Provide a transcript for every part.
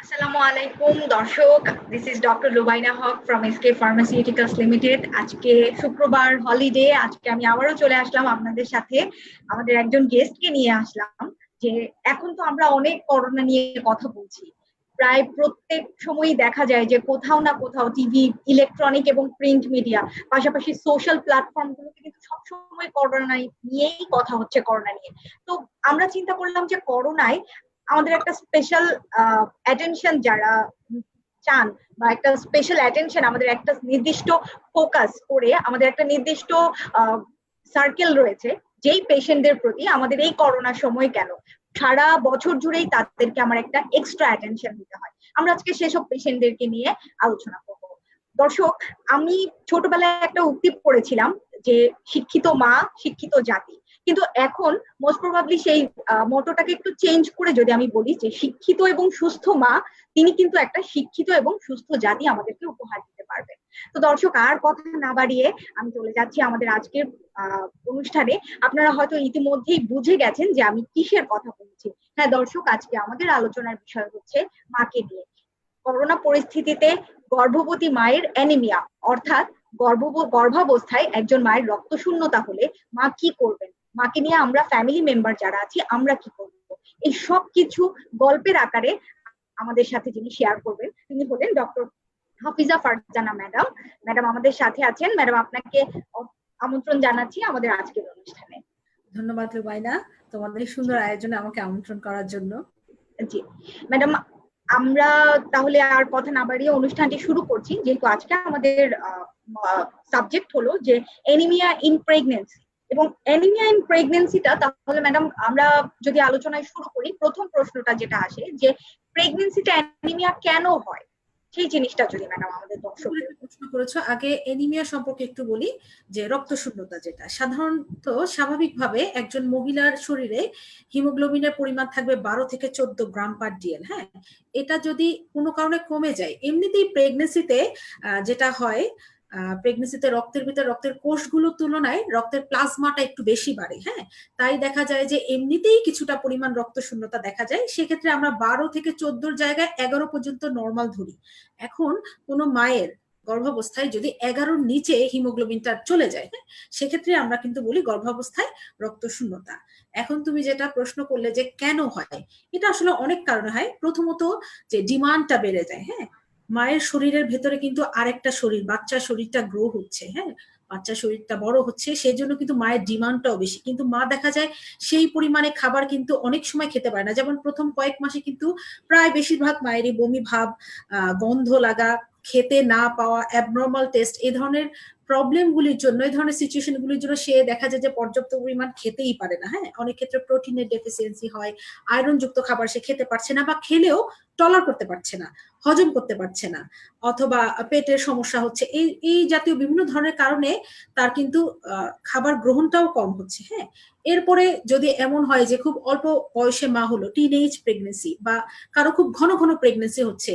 আসসালামু আলাইকুম দর্শক, this is doctor Lubaina Haque from SK pharmaceuticals limited. আজকে শুক্রবার হলিডে, আজকে আমি আবারও চলে আসলাম আপনাদের সাথে। আমাদের একজন গেস্টকে নিয়ে আসলাম। যে এখন তো আমরা অনেক করোনা নিয়ে কথা বলছি, প্রায় প্রত্যেক সময়ই দেখা যায় যে কোথাও না কোথাও টিভি, ইলেকট্রনিক এবং প্রিন্ট মিডিয়া, পাশাপাশি সোশ্যাল প্ল্যাটফর্ম গুলোতে কিন্তু সবসময় করোনা নিয়েই কথা হচ্ছে, করোনা নিয়ে। তো আমরা চিন্তা করলাম যে করোনায় আমাদের একটা স্পেশাল অ্যাটেনশন যারা চান, বা একটা স্পেশাল অ্যাটেনশন, আমাদের একটা নির্দিষ্ট ফোকাস করে আমাদের একটা নির্দিষ্ট সার্কেল রয়েছে যেই পেশেন্টদের প্রতি আমাদের এই করোনার সময় কেন সারা বছর জুড়েই তাদেরকে আমার একটা এক্সট্রা অ্যাটেনশন দিতে হয়। আমরা আজকে সেসব পেশেন্টদেরকে নিয়ে আলোচনা করব। দর্শক, আমি ছোটবেলায় একটা উক্তি পড়েছিলাম যে শিক্ষিত মা শিক্ষিত জাতি, কিন্তু এখন মোস্ট প্রবাবলি সেই মোটোটাকে একটু চেঞ্জ করে যদি আমি বলি যে শিক্ষিত এবং সুস্থ মা তিনি কিন্তু একটা শিক্ষিত এবং সুস্থ জাতি আমাদেরকে উপহার দিতে পারবেন। তো দর্শক, আর কথা না বাড়িয়ে আমি চলে যাচ্ছি আমাদের আজকের অনুষ্ঠানে। আপনারা হয়তো ইতিমধ্যেই বুঝে গেছেন যে আমি কিসের কথা বলছি। হ্যাঁ দর্শক, আজকে আমাদের আলোচনার বিষয় হচ্ছে মাকে নিয়ে। করোনা পরিস্থিতিতে গর্ভবতী মায়ের অ্যানিমিয়া, অর্থাৎ গর্ভাবস্থায় একজন মায়ের রক্ত শূন্যতা হলে মা কি করবেন, মাকে নিয়ে আমরা ফ্যামিলি মেম্বার যারা আছি আমরা কি করব, এই সব কিছু গল্পের আকারে আমাদের সাথে যিনি শেয়ার করবেন তিনি হলেন doctor Hafiza Farzana madam. Madam আমাদের সাথে আছেন। ম্যাডাম, আপনাকে আমন্ত্রণ জানাচ্ছি আমাদের আজকের অনুষ্ঠানে। ধন্যবাদ রুবাইনা, তোমাদের সুন্দর আয়োজনে আমাকে আমন্ত্রণ করার জন্য। জি ম্যাডাম, আমরা তাহলে আর কথা না বাড়িয়ে অনুষ্ঠানটি শুরু করছি, যেহেতু আজকে আমাদের সাবজেক্ট হলো যে এনিমিয়া ইন প্রেগনেন্সি। এবং এনিমিয়া ইন প্রেগনেন্সিটা, তাহলে ম্যাডাম আমরা যদি আলোচনায় শুরু করি, প্রথম প্রশ্নটা যেটা আসে যে প্রেগনেন্সিতে অ্যানিমিয়া কেন হয়, সেই জিনিসটা যদি ম্যাডাম আমাদের দর্শকদের প্রশ্ন করেছো। আগে এনিমিয়া সম্পর্কে একটু বলি যে রক্ত শূন্যতা যেটা সাধারণত স্বাভাবিকভাবে একজন মহিলার শরীরে হিমোগ্লোবিনের পরিমাণ থাকবে 12 থেকে 14 গ্রাম পার ডিএল। হ্যাঁ, এটা যদি কোনো কারণে কমে যায়, এমনিতেই প্রেগনেন্সিতে যেটা হয়, প্রেগনেন্সিতে রক্তের ভিতরে রক্তের কোষগুলোর তুলনায় রক্তের প্লাজমাটা একটু বেশি বাড়ে। হ্যাঁ, তাই দেখা যায় যে এমনিতেই কিছুটা পরিমাণ রক্ত শূন্যতা দেখা যায়। সেক্ষেত্রে আমরা 12 থেকে 14 জায়গায় 11 পর্যন্ত নর্মাল ধরি। এখন কোনো মায়ের গর্ভাবস্থায় যদি 11-র নিচে হিমোগ্লোবিনটা চলে যায়, হ্যাঁ, সেক্ষেত্রে আমরা কিন্তু বলি গর্ভাবস্থায় রক্ত শূন্যতা। এখন তুমি যেটা প্রশ্ন করলে যে কেন হয়, এটা আসলে অনেক কারণে হয়। প্রথমত যে ডিমান্ডটা বেড়ে যায়। হ্যাঁ, মায়ের শরীরের ভেতরে কিন্তু আরেকটা শরীর, বাচ্চার শরীরটা গ্রো হচ্ছে। হ্যাঁ, বাচ্চার শরীরটা বড় হচ্ছে, সেই জন্য কিন্তু মায়ের ডিমান্ডটাও বেশি। কিন্তু মা দেখা যায় সেই পরিমাণে খাবার কিন্তু অনেক সময় খেতে পারে না। যেমন প্রথম কয়েক মাসে কিন্তু প্রায় বেশিরভাগ মায়েরই বমি ভাব, গন্ধ লাগা, খেতে না পাওয়া, অ্যাবনর্মাল টেস্ট, এই ধরনের প্রবলেমগুলির জন্য, এই ধরনের সিচুয়েশনগুলির জন্য সে দেখা যায় যে পর্যাপ্ত পরিমাণ খেতেই পারে না। হ্যাঁ, অনেক ক্ষেত্রে প্রোটিনের ডেফিসিয়েন্সি হয়, আয়রন যুক্ত খাবার সে খেতে পারছে না, বা খেলেও টলার করতে পারছে না, হজম করতে পারছে না, অথবা পেটের সমস্যা হচ্ছে। এই এই জাতীয় বিভিন্ন ধরনের কারণে তার কিন্তু খাবার গ্রহণটাও কম হচ্ছে। হ্যাঁ, এরপরে যদি এমন হয় যে খুব অল্প বয়সে মা হলো, টিনেজ প্রেগনেন্সি, বা কারো খুব ঘন ঘন প্রেগনেন্সি হচ্ছে,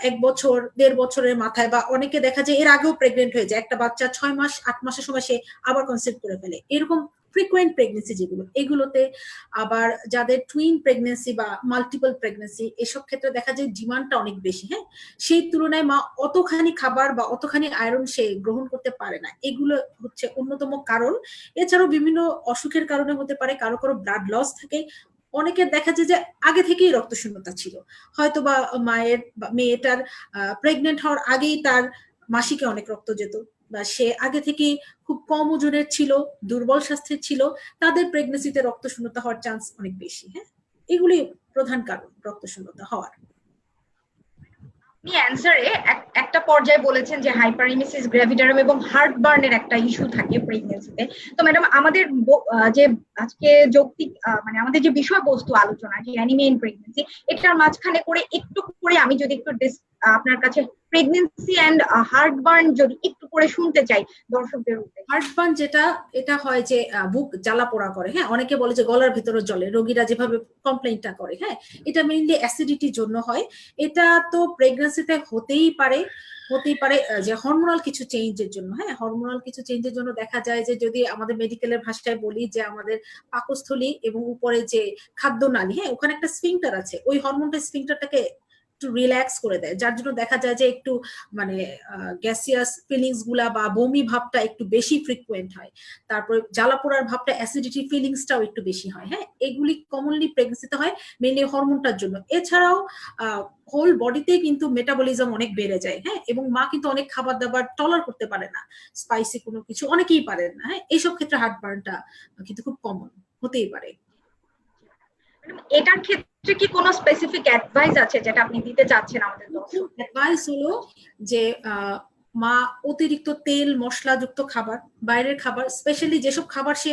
1 বছর 1.5 বছরের মাথায়, বা অনেকে দেখা যায় এর আগেও প্রেগনেন্ট হয়ে যায়, একটা বাচ্চা 6 মাস 8 মাসের সময় সে আবার কনসিভ করে ফেলে, এরকম ফ্রিকুয়েন্ট প্রেগনেন্সি যেগুলো, এগুলোতে আবার যাদের টুইন প্রেগনেন্সি বা মাল্টিপল প্রেগনেন্সি, এসব ক্ষেত্রে দেখা যায় ডিমান্ডটা অনেক বেশি। হ্যাঁ, সেই তুলনায় মা অতখানি খাবার বা অতখানি আয়রন সে গ্রহণ করতে পারে না। এগুলো হচ্ছে অন্যতম কারণ। এছাড়াও বিভিন্ন অসুখের কারণে হতে পারে, কারো কারো ব্লাড লস থাকে, অনেকের দেখা যায় যে আগে থেকেই রক্তশূন্যতা ছিল, হয়তো বা মায়ের বা মেয়েটার প্রেগনেন্ট হওয়ার আগেই তার মাসিকে অনেক রক্ত যেত, বা সে আগে থেকে খুব কম ওজনের ছিল, দুর্বল স্বাস্থ্যের ছিল, তাদের প্রেগনেন্সিতে রক্তশূন্যতা হওয়ার চান্স অনেক বেশি। হ্যাঁ, এগুলি প্রধান কারণ রক্তশূন্যতা হওয়ার। আপনি অ্যান্সারে একটা পর্যায়ে বলেছেন যে হাইপারএমিসিস গ্র্যাভিডারাম এবং হার্ট বার্নের একটা ইস্যু থাকে প্রেগন্যান্সিতে। তো ম্যাডাম, আমাদের যে আজকে যৌক্তিক মানে আমাদের যে বিষয়বস্তু আলোচনা, যে অ্যানিমিয়া ইন প্রেগন্যান্সি, এটার মাঝখানে করে একটু করে আমি যদি একটু আপনার কাছে প্রেগন্যান্সি এন্ড হার্ট বার্ন যদি একটু করে শুনতে চাই দর্শকদের উদ্দেশ্যে। হার্ট বার্ন যেটা, এটা হয় যে বুক জ্বালা পোড়া করে। হ্যাঁ, অনেকে বলে যে গলার ভিতরে জ্বলে, রোগীরা যেভাবে কমপ্লেইনটা করে। হ্যাঁ, এটা মেইনলি অ্যাসিডিটির জন্য হয়। এটা তো প্রেগন্যান্সিতে হতেই পারে, যে হরমোনাল কিছু চেঞ্জের জন্য। হ্যাঁ, হরমোনাল কিছু চেঞ্জের জন্য দেখা যায় যে, যদি আমাদের মেডিকেলের ভাষায় বলি যে আমাদের পাকস্থলী এবং উপরে যে খাদ্যনালী, হ্যাঁ, ওখানে একটা স্ফিংটার আছে, ওই হরমোনটা স্ফিংটারটাকে একটু রিল্যাক্স করে দেয়, যার জন্য দেখা যায় যে একটু মানে গ্যাসিয়াস ফিলিংস গুলা বা বমি ভাবটা একটু বেশি ফ্রিকুয়েন্ট হয়। তারপরে জ্বালাপোড়ার ভাবটা, অ্যাসিডিটি ফিলিংসটাও একটু বেশি হয়। হ্যাঁ, এগুলি কমনলি প্রেগনেন্সিতে হয় মেইনলি হরমোনটার জন্য। এছাড়াও হোল বডিতে কিন্তু মেটাবলিজম অনেক বেড়ে যায়। হ্যাঁ, এবং মা কিন্তু অনেক খাবার দাবার টলার করতে পারে না, স্পাইসি কোনো কিছু অনেকেই পারেন না। হ্যাঁ, এইসব ক্ষেত্রে হার্টবার্নটা কিন্তু খুব কমন হতেই পারে। এটার ক্ষেত্রে কি কোনো স্পেসিফিক অ্যাডভাইস আছে যেটা আপনি দিতে চাচ্ছেন আমাদের দর্শক? অ্যাডভাইস হলো যে মা অতিরিক্ত তেল মশলাযুক্ত খাবার, বাইরের খাবার, স্পেশালি যেসব খাবার সে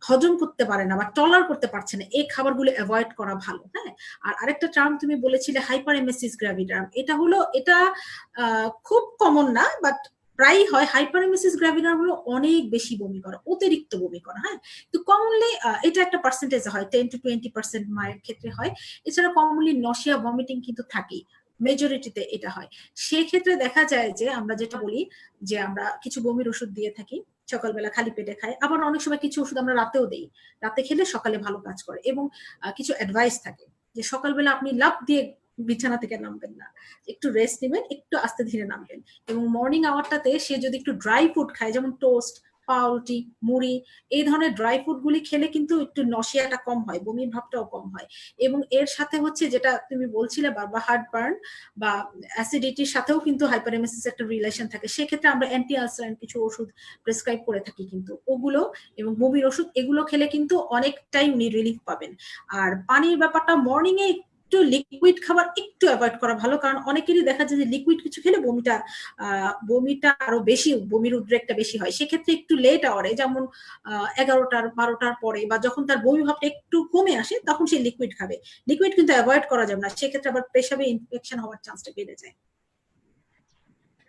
হজম করতে পারে না বা টলার করতে পারছে না, এই খাবারগুলো অ্যাভয়েড করা ভালো। হ্যাঁ, আর আরেকটা টার্ম তুমি বলেছিলে হাইপারএমেসিস গ্র্যাভিডাম, এটা খুব কমন না, বাট প্রায়ই হয়। হাইপারএমেসিস গ্র্যাভিডাম হলো অনেক বেশি বমি করা, অতিরিক্ত বমি করা। হ্যাঁ, তো কমনলি এটা একটা পার্সেন্টেজ হয়, 10-20% মায়ের ক্ষেত্রে হয়। এছাড়া কমনলি নশিয়া ভমিটিং কিন্তু থাকেই, মেজরিটিতে এটা হয়। সেক্ষেত্রে দেখা যায় যে আমরা যেটা বলি যে আমরা কিছু বমির ওষুধ দিয়ে থাকি, সকালবেলা খালি পেটে খাই, আবার অনেক সময় কিছু ওষুধ আমরা রাতেও দেই, রাতে খেলে সকালে ভালো কাজ করে। এবং কিছু অ্যাডভাইস থাকে যে সকালবেলা আপনি লাফ দিয়ে বিছানা থেকে নামবেন না, একটু রেস্ট নেবেন, একটু আস্তে ধীরে নামবেন। এবং মর্নিং আওয়ারটাতে সে যদি একটু ড্রাই ফুড খায়, যেমন টোস্ট, পাউরুটি, মুড়ি, এই ধরনের ড্রাই ফুড গুলি খেলে কিন্তু একটু নশিয়াটা কম হয়, বমির ভাবটাও কম হয়। এবং এর সাথে হচ্ছে যেটা তুমি বলছিলে বারবার, হার্টবার্ন বা অ্যাসিডিটির সাথেও কিন্তু হাইপারএমেসিস একটা রিলেশন থাকে। সেক্ষেত্রে আমরা অ্যান্টি আলসারাইন কিছু ওষুধ প্রেসক্রাইব করে থাকি কিন্তু, ওগুলো এবং বমির ওষুধ এগুলো খেলে কিন্তু অনেকটাই রিলিফ পাবেন। আর পানির ব্যাপারটা, মর্নিং এ একটু লিকুইড খাবার একটু অ্যাভয়েড করা ভালো, কারণ অনেকেরই দেখা যায় যে লিকুইড কিছু খেলে বমিটা আরো বেশি, বমির উদ্রেকটা বেশি হয়। সেক্ষেত্রে একটু লেট আওয়ারে, যেমন 11টার 12টার পরে, বা যখন তার বমি ভাবটা একটু কমে আসে, তখন সে লিকুইড খাবে। লিকুইড কিন্তু অ্যাভয়েড করা যাবে না, সেক্ষেত্রে আবার পেশাবে ইনফেকশন হওয়ার চান্সটা বেড়ে যায়।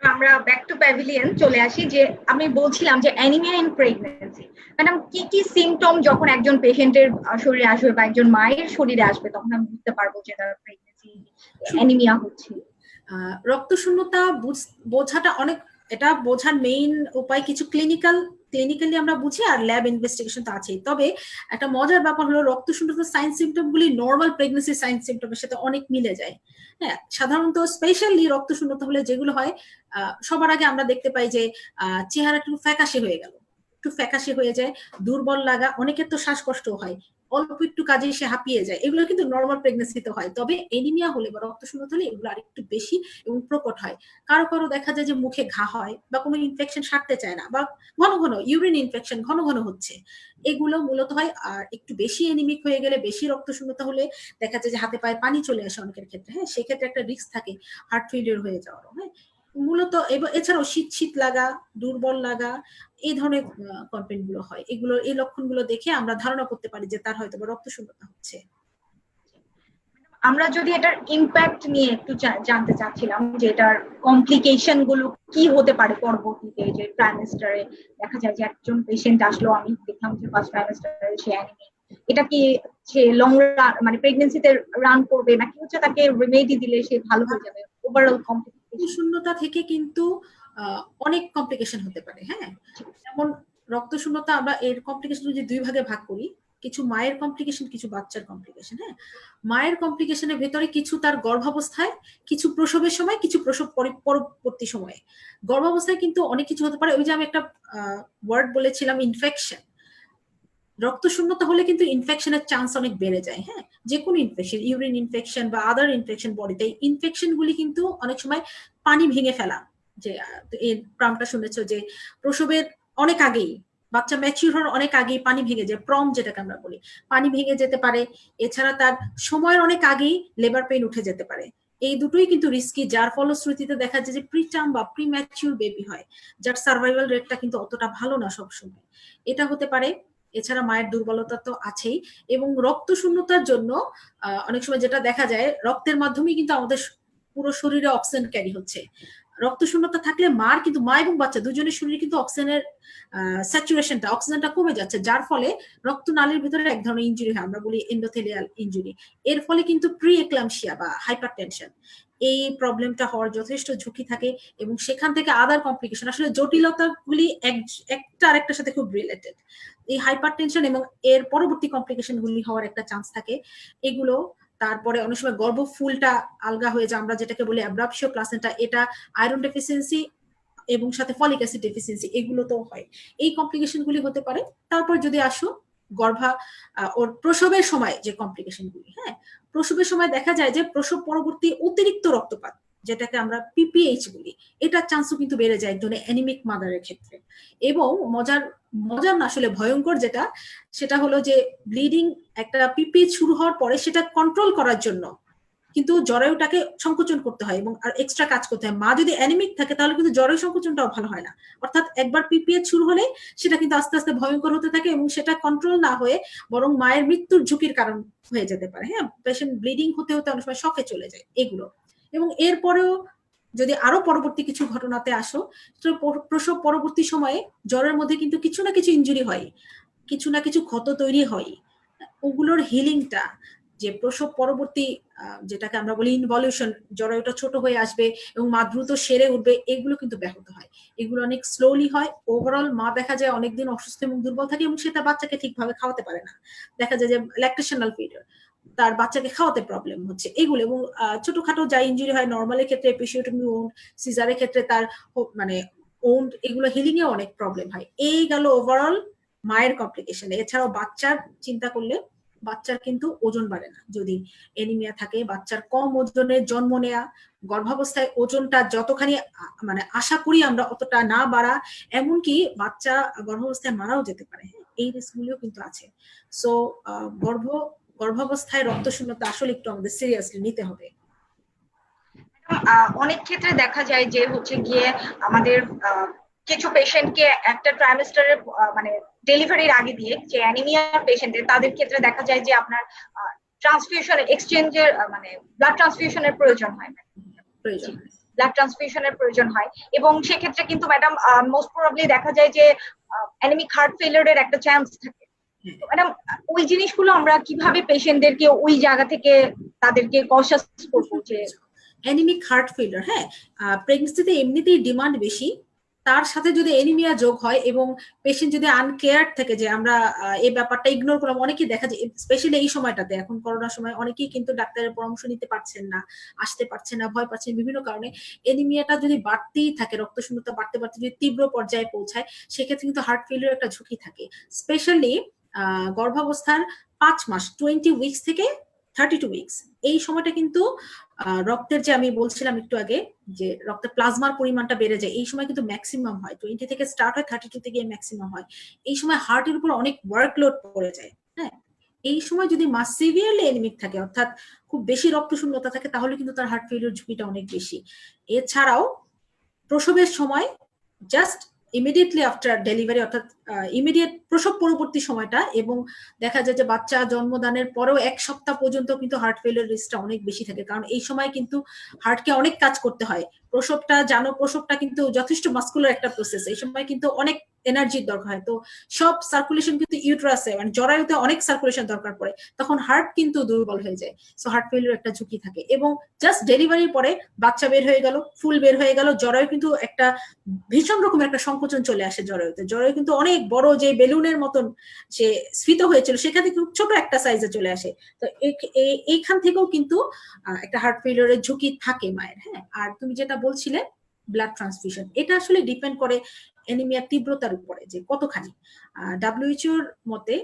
আমরা ব্যাক টু প্যাভিলিয়ন চলে আসি, যে আমি বলছিলাম যে অ্যানিমিয়া ইন প্রেগন্যান্সি, ম্যাডাম কি কি সিমটম যখন একজন পেশেন্টের শরীরে আসবে বা একজন মায়ের শরীরে আসবে, তখন আমি বুঝতে পারবো যে তার প্রেগন্যান্সি অ্যানিমিয়া হচ্ছে? রক্ত শূন্যতা বোঝাটা অনেক, এটা বোঝার মেইন উপায় কিছু ক্লিনিক্যালি আমরা বুঝি, আর ল্যাব ইনভেস্টিগেশন তো আছেই। তবে একটা মজার ব্যাপার হলো রক্ত শূন্যতার সাইন সিমটম গুলি নর্মাল প্রেগনেন্সি সাইন সিমটমের সাথে অনেক মিলে যায়। হ্যাঁ, সাধারণত স্পেশালি রক্ত শূন্যতা হলে যেগুলো হয়, সবার আগে আমরা দেখতে পাই যে চেহারা একটু ফ্যাকাশে হয়ে গেল, একটু ফ্যাকাশে হয়ে যায়, দুর্বল লাগা, অনেকের তো শ্বাসকষ্ট হয়, অল্প একটু কাজে সে হাঁপিয়ে যায়, এগুলো কিন্তু নর্মাল প্রেগনেন্সিতে হয়। তবে এনিমিয়া হলে বা রক্ত শূন্যতা হলে এগুলো আরেকটু বেশি এবং প্রকট হয়। কারো কারো দেখা যায় যে মুখে ঘা হয়, বা কোনো ইনফেকশন সারতে চায় না, বা ঘন ঘন ইউরিন ইনফেকশন ঘন ঘন হচ্ছে, এগুলো মূলত হয়। আর একটু বেশি এনিমিক হয়ে গেলে, বেশি রক্ত শূন্যতা হলে দেখা যায় যে হাতে পায়ে পানি চলে আসে অনেকের ক্ষেত্রে। হ্যাঁ, সেক্ষেত্রে একটা রিস্ক থাকে হার্ট ফেলিয়ার হয়ে যাওয়ারও। হ্যাঁ, মূলত এছাড়াও শীত শীত লাগা, দুর্বল লাগা, এই ধরনের কমপ্লেন গুলো হয়। এই লক্ষণগুলো দেখে আমরা ধারণা করতে পারি যে তার হয়তো রক্ত শূন্যতা হচ্ছে। আমরা যদি এটার ইম্প্যাক্ট নিয়ে একটু জানতে চাচ্ছিলাম, যে এটার কমপ্লিকেশন গুলো কি হতে পারে পরবর্তীতে, যে ট্রাইমেস্টারে দেখা যায় যে একজন পেশেন্ট আসলো, আমি দেখলাম যে ফার্স্ট ট্রাইমেস্টারে সে অ্যানিমিক, এটা কি সে লং রান মানে প্রেগন্যান্সিতে রান করবে, নাকি হচ্ছে তাকে রেমেডি দিলে সে ভালো হয়ে যাবে? ওভারঅল কমপ্লিকেশন শূন্যতা থেকে কিন্তু অনেক কমপ্লিকেশন হতে পারে। হ্যাঁ, যেমন রক্ত শূন্যতা আমরা এর কমপ্লিকেশন যদি দুই ভাগে ভাগ করি, কিছু মায়ের কমপ্লিকেশন, কিছু বাচ্চার কমপ্লিকেশন। হ্যাঁ, মায়ের কমপ্লিকেশনের ভেতরে কিছু তার গর্ভাবস্থায়, কিছু প্রসবের সময়, কিছু প্রসব পরবর্তী সময়ে। গর্ভাবস্থায় কিন্তু অনেক কিছু হতে পারে। ওই যে আমি একটা ওয়ার্ড বলেছিলাম, ইনফেকশন। রক্ত শূন্যতা হলে কিন্তু ইনফেকশনের চান্স অনেক বেড়ে যায়। হ্যাঁ, যে কোনো ইনফেকশন, ইউরিন ইনফেকশন বা আদার ইনফেকশন বডিতে, ইনফেকশন গুলি কিন্তু অনেক সময় পানি ভেঙে ফেলা, যে এই প্রামটা শুনেছো যে প্রসবের অনেক আগেই, বাচ্চা ম্যাচিউর হওয়ার অনেক আগেই পানি ভেঙে যায়, প্রম যেটাকে আমরা বলি, পানি ভেঙে যেতে পারে। এছাড়া তার সময়ের অনেক আগেই লেবার পেইন উঠে যেতে পারে। এই দুটোই কিন্তু রিস্কি, যার ফলশ্রুতিতে দেখা যায় যে প্রিটার্ম বা প্রিম্যাচিউর বেবি হয়, যার সার্ভাইভাল রেটটা কিন্তু অতটা ভালো না সবসময়। এটা হতে পারে। এছাড়া মায়ের দুর্বলতা তো আছেই। এবং রক্ত শূন্যতার জন্য অনেক সময় যেটা দেখা যায়, রক্তের মাধ্যমেই কিন্তু আমাদের পুরো শরীরে অক্সিজেন ক্যারি হচ্ছে। রক্ত শূন্যতা থাকলে মা এবং বাচ্চা দুজনের শরীরে কিন্তু স্যাচুরেশনটা, অক্সিজেনটা কমে যাচ্ছে, যার ফলে রক্তনালীর ভিতরে এক ধরনের ইনজুরি হয়, আমরা বলি এন্ডোথেলিয়াল ইনজুরি। এর ফলে কিন্তু প্রি এক্লাম্পসিয়া বা হাইপারটেনশন, এই প্রবলেমটা হওয়ার যথেষ্ট ঝুঁকি থাকে। এবং সেখান থেকে আদার কমপ্লিকেশন, আসলে জটিলতাগুলি একটা আরেকটার সাথে খুব রিলেটেড। এই হাইপারটেনশন এবং এর পরবর্তী কমপ্লিকেশন গুলি হওয়ার একটা চান্স থাকে। এগুলো তারপরে অনেক সময় গর্ভফুলটা আলগা হয়ে যায়, আমরা যেটাকে বলি অ্যাব্রাপশিও প্লাসেন্টা, এটা আয়রন ডেফিসিয়েন্সি এবং সাথে ফলিক অ্যাসিড ডেফিসিয়েন্সি এগুলো তো হয়, এই কমপ্লিকেশন গুলি হতে পারে। তারপর যদি আসো ওর প্রসবের সময় যে কমপ্লিকেশন গুলি, হ্যাঁ, প্রসবের সময় দেখা যায় যে প্রসব পরবর্তী অতিরিক্ত রক্তপাত, যেটাকে আমরা পিপিএইচ বলি, এটার চান্সও কিন্তু বেড়ে যায় একজনের অ্যানিমিক মাদারের ক্ষেত্রে। এবং মজার মজার না আসলে ভয়ঙ্কর যেটা, সেটা হলো যে ব্লিডিং একটা পিপিএইচ শুরু হওয়ার পরে সেটা কন্ট্রোল করার জন্য কিন্তু জরায়ুটাকে সংকোচন করতে হয় এবং আর এক্সট্রা কাজ করতে হয়। মা যদি অ্যানিমিক থাকে তাহলে কিন্তু জরায়ু সংকোচনটাও ভালো হয় না, অর্থাৎ একবার পিপিএইচ শুরু হলে সেটা কিন্তু আস্তে আস্তে ভয়ঙ্কর হতে থাকে এবং সেটা কন্ট্রোল না হয়ে বরং মায়ের মৃত্যুর ঝুঁকির কারণ হয়ে যেতে পারে। হ্যাঁ, পেশেন্ট ব্লিডিং হতে হতে অনেক সময় শকে চলে যায় এগুলো। এবং এরপরেও যদি আরো পরবর্তী কিছু ঘটনাতে আসো, প্রসব পরবর্তী সময়ে জ্বরের মধ্যে কিন্তু কিছু না কিছু ইনজুরি হয়, কিছু না কিছু ক্ষত তৈরি হয়, ওগুলোর হিলিংটা যে প্রসব পরবর্তী যেটাকে আমরা বলি ইনভলিউশন, জরায়ুটা ছোট হয়ে আসবে এবং মা দ্রুত সেরে উঠবে, এগুলো কিন্তু ব্যাহত হয়, এগুলো অনেক স্লোলি হয়। ওভারঅল মা দেখা যায় অনেকদিন অসুস্থ এবং দুর্বল থাকে এবং সে তার বাচ্চাকে ঠিকভাবে খাওয়াতে পারে না, দেখা যায় যে ল্যাকটেশনাল ফিডার, তার বাচ্চাকে খাওয়াতে প্রবলেম হচ্ছে এগুলো। এবং ছোটখাটো যা ইনজুরি হয় নর্মালের ক্ষেত্রে এপিসিওটমি ওন্ড, সিজারের ক্ষেত্রে তার মানে ওন্ড, এগুলো হিলিং এ অনেক প্রবলেম হয়। এই গেল ওভারঅল মায়ের কমপ্লিকেশন। এছাড়াও বাচ্চার চিন্তা করলে বাচ্চার কিন্তু ওজন বাড়ে না যদি এনিমিয়া থাকে, বাচ্চার কম ওজনে জন্ম নেয়া, গর্ভাবস্থায় ওজনটা যতখানি মানে আশা করি আমরা অতটা না বাড়া, এমনকি বাচ্চা গর্ভাবস্থায় মারাও যেতে পারে, এই রিস্ক গুলিও কিন্তু আছে। সো গর্ভাবস্থায় রক্ত শূন্যতা আসলে একটু আমাদের সিরিয়াসলি নিতে হবে। অনেক ক্ষেত্রে দেখা যায় যে হচ্ছে গিয়ে আমাদের কিছু পেশেন্টকে একটা ট্রাইমেস্টারের মানে ডেলিভারির আগে দিয়ে যে অ্যানিমিয়া পেশেন্টের, তাদের ক্ষেত্রে দেখা যায় যে আপনার ট্রান্সফিউশন এক্সচেঞ্জের মানে ব্লাড ট্রান্সফিউশনের প্রয়োজন হয়, ব্লাড ট্রান্সফিউশনের প্রয়োজন হয়। এবং সেক্ষেত্রে কিন্তু ম্যাডাম মোস্ট প্রবাবলি দেখা যায় যে অ্যানিমিক হার্ট ফেলিয়ারের একটা চান্স থাকে। ম্যাডাম ওই জিনিসগুলো আমরা কিভাবে পেশেন্টদেরকে ওই জায়গা থেকে তাদেরকে কনসিয়াস করবো যে অ্যানিমিক হার্ট ফেলিয়ার, হ্যাঁ, প্রেগন্যান্সিতে এমনিতেই ডিমান্ড বেশি, তার সাথে যদি এনিমিয়া যোগ হয় এবং পেশেন্ট যদি আনকেয়ার থাকে, যে আমরা এই ব্যাপারটা ইগনোর করলাম, অনেকেই দেখা যায় স্পেশালি এই সময়টাতে, এখন করোনার সময় অনেকেই কিন্তু ডাক্তারের পরামর্শ নিতে পারছেন না, আসতে পারছেন না, ভয় পাচ্ছেন বিভিন্ন কারণে। এনিমিয়াটা যদি বাড়তেই থাকে, রক্ত শূন্যতা বাড়তে বাড়তে যদি তীব্র পর্যায়ে পৌঁছায়, সেক্ষেত্রে কিন্তু হার্ট ফেলিয়ার একটা ঝুঁকি থাকে। স্পেশালি গর্ভাবস্থার 5 মাস 20 উইকস থেকে 32 উইকস, এই সময়টা কিন্তু রক্তের যে আমি বলছিলাম একটু আগে যে রক্তের প্লাজমার পরিমাণটা বেড়ে যায়, এই সময় কিন্তু ম্যাক্সিমাম হয় 20 থেকে স্টার্ট হয়, 32 থেকে ম্যাক্সিমাম হয়। এই সময় হার্টের উপর অনেক ওয়ার্কলোড পড়ে যায়। হ্যাঁ, এই সময় যদি মা সিভিয়ারলি এনিমিক থাকে, অর্থাৎ খুব বেশি রক্ত শূন্যতা থাকে, তাহলে কিন্তু তার হার্ট ফেলিয়ার ঝুঁকিটা অনেক বেশি। এছাড়াও প্রসবের সময় জাস্ট ইমিডিয়েটলি আফটার ডেলিভারি, অর্থাৎ ইমিডিয়েট প্রসব পরবর্তী সময়টা, এবং দেখা যায় যে বাচ্চা জন্মদানের পরেও 1 সপ্তাহ পর্যন্ত কিন্তু হার্ট ফেলিয়ার রিস্কটা অনেক বেশি থাকে, কারণ এই সময় কিন্তু হার্টকে অনেক কাজ করতে হয়। প্রসবটা জানো, প্রসবটা কিন্তু যথেষ্ট মাস্কুলার একটা প্রসেস, এই সময় কিন্তু অনেক এনার্জির দরকার হয়, তো সব সার্কুলেশন কিন্তু ইউট্রাসে মানে জরায়ুতে অনেক সার্কুলেশন দরকার পড়ে, তখন হার্ট কিন্তু দুর্বল হয়ে যায়। সো হার্ট ফেলিয়ার একটা ঝুঁকি থাকে। এবং জাস্ট ডেলিভারির পরে বাচ্চা বের হয়ে গেল, ফুল বের হয়ে গেল, জরায়ু কিন্তু একটা ভীষণ রকমের একটা সংকোচন চলে আসে জরায়ুতে, জরায়ু কিন্তু অনেক বড় যে বেলুনের মতন সে স্ফীত হয়েছিল সেখান থেকে খুব ছোট একটা সাইজে চলে আসে। তো এইখান থেকেও কিন্তু একটা হার্ট ফেলিয়ারের ঝুঁকি থাকে মায়ের। হ্যাঁ, আর তুমি যেটা বলছিলে ব্লাড ট্রান্সফিউশন, এটা আসলে ডিপেন্ড করে অ্যানিমিয়ার তীব্রতার উপরে যে কতখানি। ডাব্লিউএইচওর মতে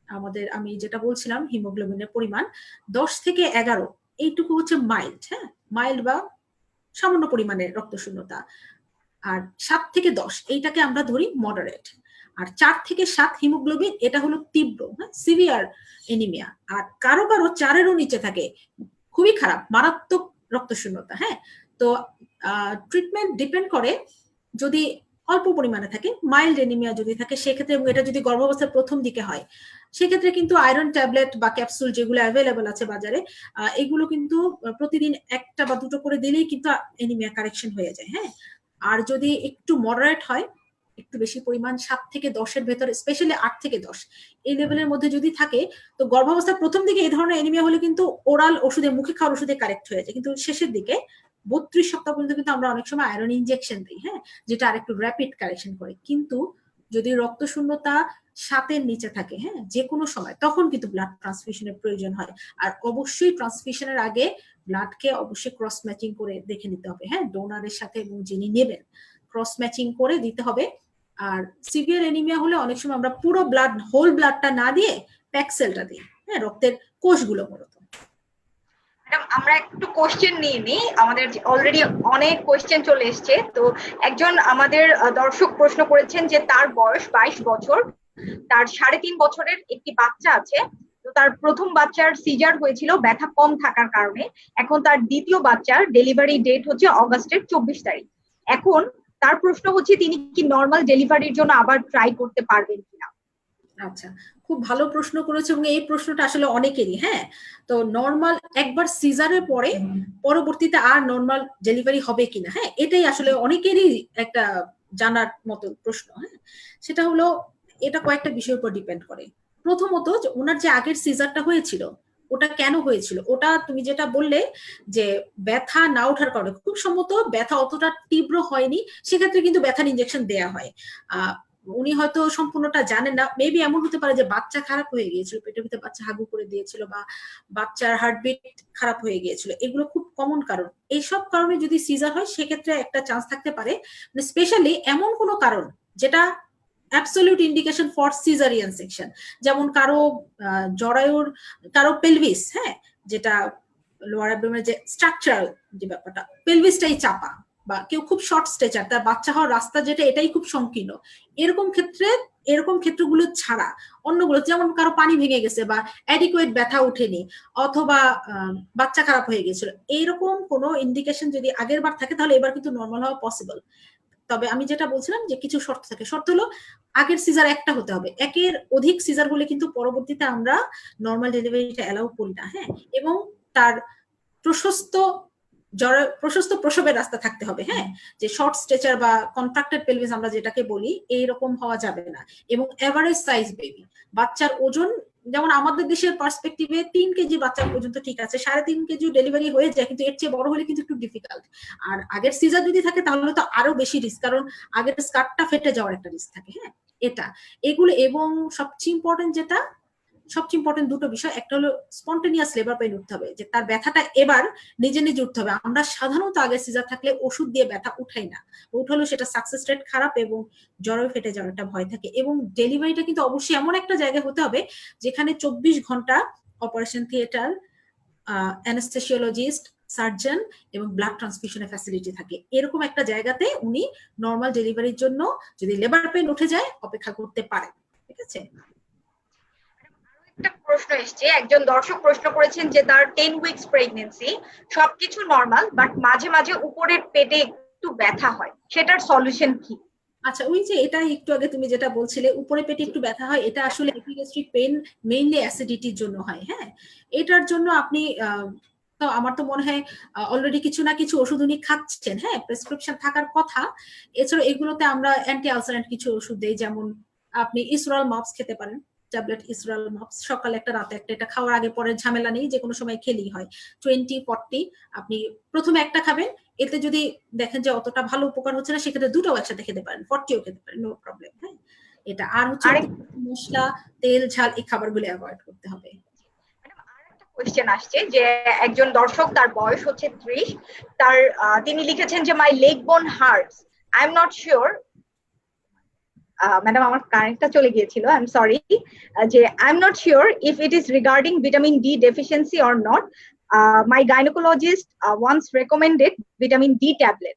আমাদের, আমি যেটা বলছিলাম হিমোগ্লোবিনের পরিমাণ 10 থেকে 11 এইটুকু হচ্ছে মাইল্ড, হ্যাঁ, মাইল্ড বা সামান্য পরিমাণের রক্ত শূন্যতা। আর 7 থেকে 10 এইটাকে আমরা ধরি মডারেট। আর 4 থেকে 7 হিমোগ্লোবিন এটা হলো তীব্র, হ্যাঁ, সিভিয়ার এনিমিয়া। আর কারো কারো 4-এরও নিচে থাকে, খুবই খারাপ মারাত্মক রক্ত শূন্যতা। হ্যাঁ, তো ট্রিটমেন্ট ডিপেন্ড করে, যদি অল্প পরিমাণে থাকে, মাইল্ড এনিমিয়া যদি থাকে সেক্ষেত্রে, এবং এটা যদি গর্ভাবস্থার প্রথম দিকে হয়, সেক্ষেত্রে কিন্তু আয়রন ট্যাবলেট বা ক্যাপসুল যেগুলো অ্যাভেলেবল আছে বাজারে, এগুলো কিন্তু প্রতিদিন 1টা বা 2টো করে দিলেই কিন্তু এনিমিয়া কারেকশন হয়ে যায়। হ্যাঁ, আর যদি একটু মডারেট হয়, একটু বেশি পরিমাণ 7 থেকে 10-এর ভেতরে, স্পেশালি 8 থেকে 10 এই লেভেলের মধ্যে যদি থাকে, তো গর্ভাবস্থার প্রথম দিকে এই ধরনের এনিমিয়া হলে কিন্তু ওরাল ওষুধে, মুখে খাওয়ার ওষুধে কারেক্ট হয়ে যায়, কিন্তু শেষের দিকে 32 সপ্তাহ পর্যন্ত কিন্তু আমরা অনেক সময় আয়রন ইনজেকশন দিই, হ্যাঁ, যেটা আরেকটু র্যাপিড কারেকশন করে। কিন্তু যদি রক্ত শূন্যতা 7-এর নিচে থাকে, হ্যাঁ, যে কোনো সময়, তখন কিন্তু ব্লাড ট্রান্সফিউশনের প্রয়োজন হয়। আর অবশ্যই ট্রান্সফিউশনের আগে ব্লাডকে অবশ্যই ক্রস ম্যাচিং করে দেখে নিতে হবে, হ্যাঁ, ডোনারের সাথে এবং যিনি নেবেন ক্রস ম্যাচিং করে দিতে হবে। আর সিভিয়ার এনিমিয়া হলে অনেক সময় আমরা পুরো ব্লাড, হোল ব্লাডটা না দিয়ে প্যাক সেলটা দিই, হ্যাঁ, রক্তের কোষগুলো মূলত। ম্যাডাম আমরা একটু কোশ্চেন নিয়ে নিই, আমাদের অলরেডি অনেক কোশ্চেন চলে এসছে। তো একজন আমাদের দর্শক প্রশ্ন করেছেন যে তার বয়স 22 বছর, তার 3.5 বছরের একটি বাচ্চা আছে। তো তার প্রথম বাচ্চার সিজার হয়েছিল ব্যথা কম থাকার কারণে। এখন তার দ্বিতীয় বাচ্চার ডেলিভারি ডেট হচ্ছে অগাস্টের 24 তারিখ। এখন তার প্রশ্ন হচ্ছে তিনি কি নর্মাল ডেলিভারির জন্য আবার ট্রাই করতে পারবেন কিনা। আচ্ছা, খুব ভালো প্রশ্ন করেছে এবং এই প্রশ্নটা আসলে অনেকেরই। হ্যাঁ, তো নর্মাল একবার সিজারের পরে পরবর্তীতে আর নর্মাল ডেলিভারি হবে কিনা, হ্যাঁ, এটাই আসলে অনেকেরই একটা জানার মতো প্রশ্ন। হ্যাঁ, সেটা হলো এটা কয়েকটা বিষয়ের উপর ডিপেন্ড করে। প্রথমত যে ওনার যে আগের সিজারটা হয়েছিল ওটা কেন হয়েছিল, ওটা তুমি যেটা বললে যে ব্যথা না ওঠার কারণে, খুব সম্ভবত ব্যথা অতটা তীব্র হয়নি, সেক্ষেত্রে কিন্তু ব্যথার ইনজেকশন দেয়া হয়। উনি হয়তো সম্পূর্ণটা জানেন না, মেবি এমন হতে পারে যে বাচ্চা খারাপ হয়ে গিয়েছিল, পেটের ভিতরে বাচ্চা হাগু করে দিয়েছিল, বা বাচ্চার হার্টবিট খারাপ হয়ে গিয়েছিল, এগুলো খুব কমন কারণ। এইসব কারণে যদি সিজার হয় সেক্ষেত্রে একটা চান্স থাকতে পারে, মানে স্পেশালি এমন কোনো কারণ যেটা absolute indication for caesarean section, যেমন কারো জরায়ুর, কারো পেলভিস, হ্যাঁ, যেটা লোয়ার অ্যাবডোমেনের যে স্ট্রাকচারাল যে ব্যাপারটা, পেলভিসটাই চাপা, বা কেউ খুব শর্ট স্ট্রেচার, তার বাচ্চা হওয়ার রাস্তা যেটা এটাই খুব সংকীর্ণ, এরকম ক্ষেত্রগুলো ছাড়া অন্যগুলো, যেমন কারো পানি ভেঙে গেছে বা অ্যাডিকুয়েট ব্যথা উঠেনি, অথবা বাচ্চা খারাপ হয়ে গেছিল, এইরকম কোনো ইন্ডিকেশন যদি আগের বার থাকে তাহলে এবার কিন্তু নর্মাল হওয়া পসিবল। তবে আমি যেটা বলছিলাম যে কিছু শর্ত থাকে, শর্ত হলো আগের সিজার একটা হতে হবে, একের অধিক সিজার হলে কিন্তু পরবর্তীতে আমরা নর্মাল ডেলিভারিটা অ্যালাউ করি না। হ্যাঁ, এবং তার প্রশস্ত প্রশস্ত প্রসবের রাস্তা থাকতে হবে, হ্যাঁ, যে শর্ট স্ট্রেচার বা কন্ট্রাক্টেড পেলভিস আমরা যেটাকে বলি, এইরকম হওয়া যাবে না। এবং এভারেজ সাইজ বেবি, বাচ্চার ওজন, যেমন আমাদের দেশের পার্সপেক্টিভে 3 কেজি বাচ্চা পর্যন্ত ঠিক আছে, 3.5 কেজি ডেলিভারি হয়ে যায়, কিন্তু এর চেয়ে বড় হলে কিন্তু একটু ডিফিকাল্ট। আর আগের সিজার যদি থাকে তাহলে তো আরো বেশি রিস্ক, কারণ আগের স্কার্টটা ফেটে যাওয়ার একটা রিস্ক থাকে। হ্যাঁ, এগুলো। এবং সবচেয়ে ইম্পর্টেন্ট দুটো বিষয়, একটা হলো স্পন্টেনিয়াস লেবার পেইন উঠতে হবে, যে তার ব্যথাটা এবার নিজে নিজে উঠতে হবে। আমরা সাধারণত আগে সিজার থাকলে ওষুধ দিয়ে ব্যথা উঠাই না, উঠালেও সেটা সাকসেস রেট খারাপ এবং জরায়ু ফেটে যাওয়ার একটা ভয় থাকে। এবং ডেলিভারিটা কিন্তু অবশ্যই এমন একটা জায়গায় হতে হবে যেখানে 24 ঘন্টা অপারেশন থিয়েটার, অ্যানেস্থেসিওলজিস্ট, সার্জন এবং ব্লাড ট্রান্সফিউশনের ফ্যাসিলিটি থাকে। এরকম একটা জায়গাতে উনি নর্মাল ডেলিভারির জন্য যদি লেবার পেইন উঠে যায় অপেক্ষা করতে পারেন। ঠিক আছে। একটা প্রশ্ন এসছে, একজন দর্শক প্রশ্ন করেছেন যে তার 10 উইকস প্রেগন্যান্সি, সবকিছু নরমাল, বাট মাঝে মাঝে উপরের পেটে একটু ব্যথা হয়, সেটার সলিউশন কি। আচ্ছা, ওই যে এটা একটু আগে তুমি যেটা বলছিলে উপরে পেটে একটু ব্যথা হয়, এটা আসলে এপিগ্যাস্ট্রিক পেইন মেইনলি অ্যাসিডিটির জন্য হয়। হ্যাঁ, এটার জন্য আপনি তো আমার তো মনে হয় অলরেডি কিছু না কিছু ওষুধ উনি খাচ্ছেন, হ্যাঁ, প্রেসক্রিপশন থাকার কথা। এছাড়া এগুলোতে আমরা অ্যান্টি আলসারেন্ট কিছু ওষুধ দেই, যেমন আপনি ইসরাল মাপস খেতে পারেন, ট্যাবলেট ইসরাল মাপস, সকালে একটা রাতে একটা, এটা খাওয়ার আগে পরে ঝামেলা নেই, যে কোনো সময় খেলেই হয়। 20-40 আপনি প্রথমে একটা খাবেন, এতে যদি দেখেন যে অতটা ভালো উপকার হচ্ছে না সেক্ষেত্রে দুটো একসাথে খেতে পারেন, 40ও খেতে পারেন, নো প্রবলেম। হ্যাঁ, এটা। আর হচ্ছে মশলা, তেল, ঝাল এই খাবারগুলো অ্যাভয়েড করতে হবে। কোয়েশ্চেন আসছে যে একজন দর্শক, তার বয়স হচ্ছে 30, তিনি লিখেছেন যে my leg bone hurts, I am not sure. Madam আমার কারেন্টটা চলে গিয়েছিল, আই এম সরি। যে I am not sure if it is regarding vitamin D deficiency or not, my gynaecologist once recommended vitamin D tablet.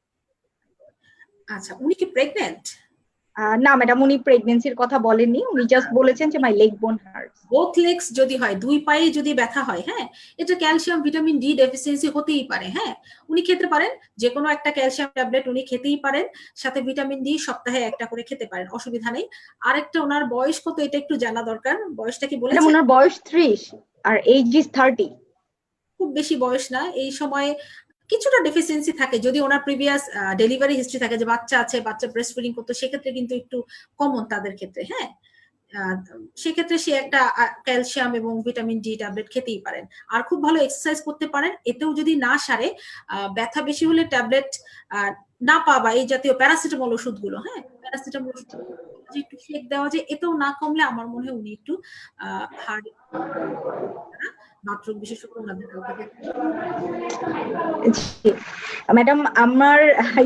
আচ্ছা, উনি কি pregnant? না madam, উনি প্রেগন্যান্সির কথা বলেননি, উনি জাস্ট বলেছেন যে my leg bone hertz. Both legs যদি হয়, দুই পায়ে যদি ব্যথা হয়, হ্যাঁ, এটা ক্যালসিয়াম ভিটামিন ডি ডেফিসিয়েন্সি হতেই পারে। হ্যাঁ, উনি খেতে পারেন যে কোনো একটা ক্যালসিয়াম ট্যাবলেট, উনি খেতেই পারেন, সাথে ভিটামিন ডি সপ্তাহে একটা করে খেতে পারেন, অসুবিধা নেই। আরেকটা, ওনার বয়স কত এটা একটু জানা দরকার, বয়সটা কি বলেছেন? ওনার বয়স 30 আর এইজ ইজ 30। খুব বেশি বয়স না, এই সময়ে কিছুটা ডেফিসিয়েন্সি থাকে, যদি ওনার প্রিভিয়াস ডেলিভারি হিস্ট্রি থাকে, যে বাচ্চা আছে, বাচ্চা ব্রেস্ট ফিডিং করতো, সেক্ষেত্রে কিন্তু একটু কমন তাদের ক্ষেত্রে। হ্যাঁ, সেক্ষেত্রে সে একটা ক্যালসিয়াম এবং ভিটামিন ডি ট্যাবলেট খেতেই পারেন। আর খুব ভালো এক্সারসাইজ করতে পারেন, এতেও যদি না সারে ব্যথা বেশি হলে ট্যাবলেট না পাবা এই জাতীয় প্যারাসিটামল ওষুধগুলো, হ্যাঁ প্যারাসিটামল ওষুধ একটু শেক দেওয়া যায়, এতেও না কমলে আমার মনে হয় উনি একটু হার্ড মাত্র বিশেষজ্ঞ ওনাদের কাউকে ম্যাডাম আমার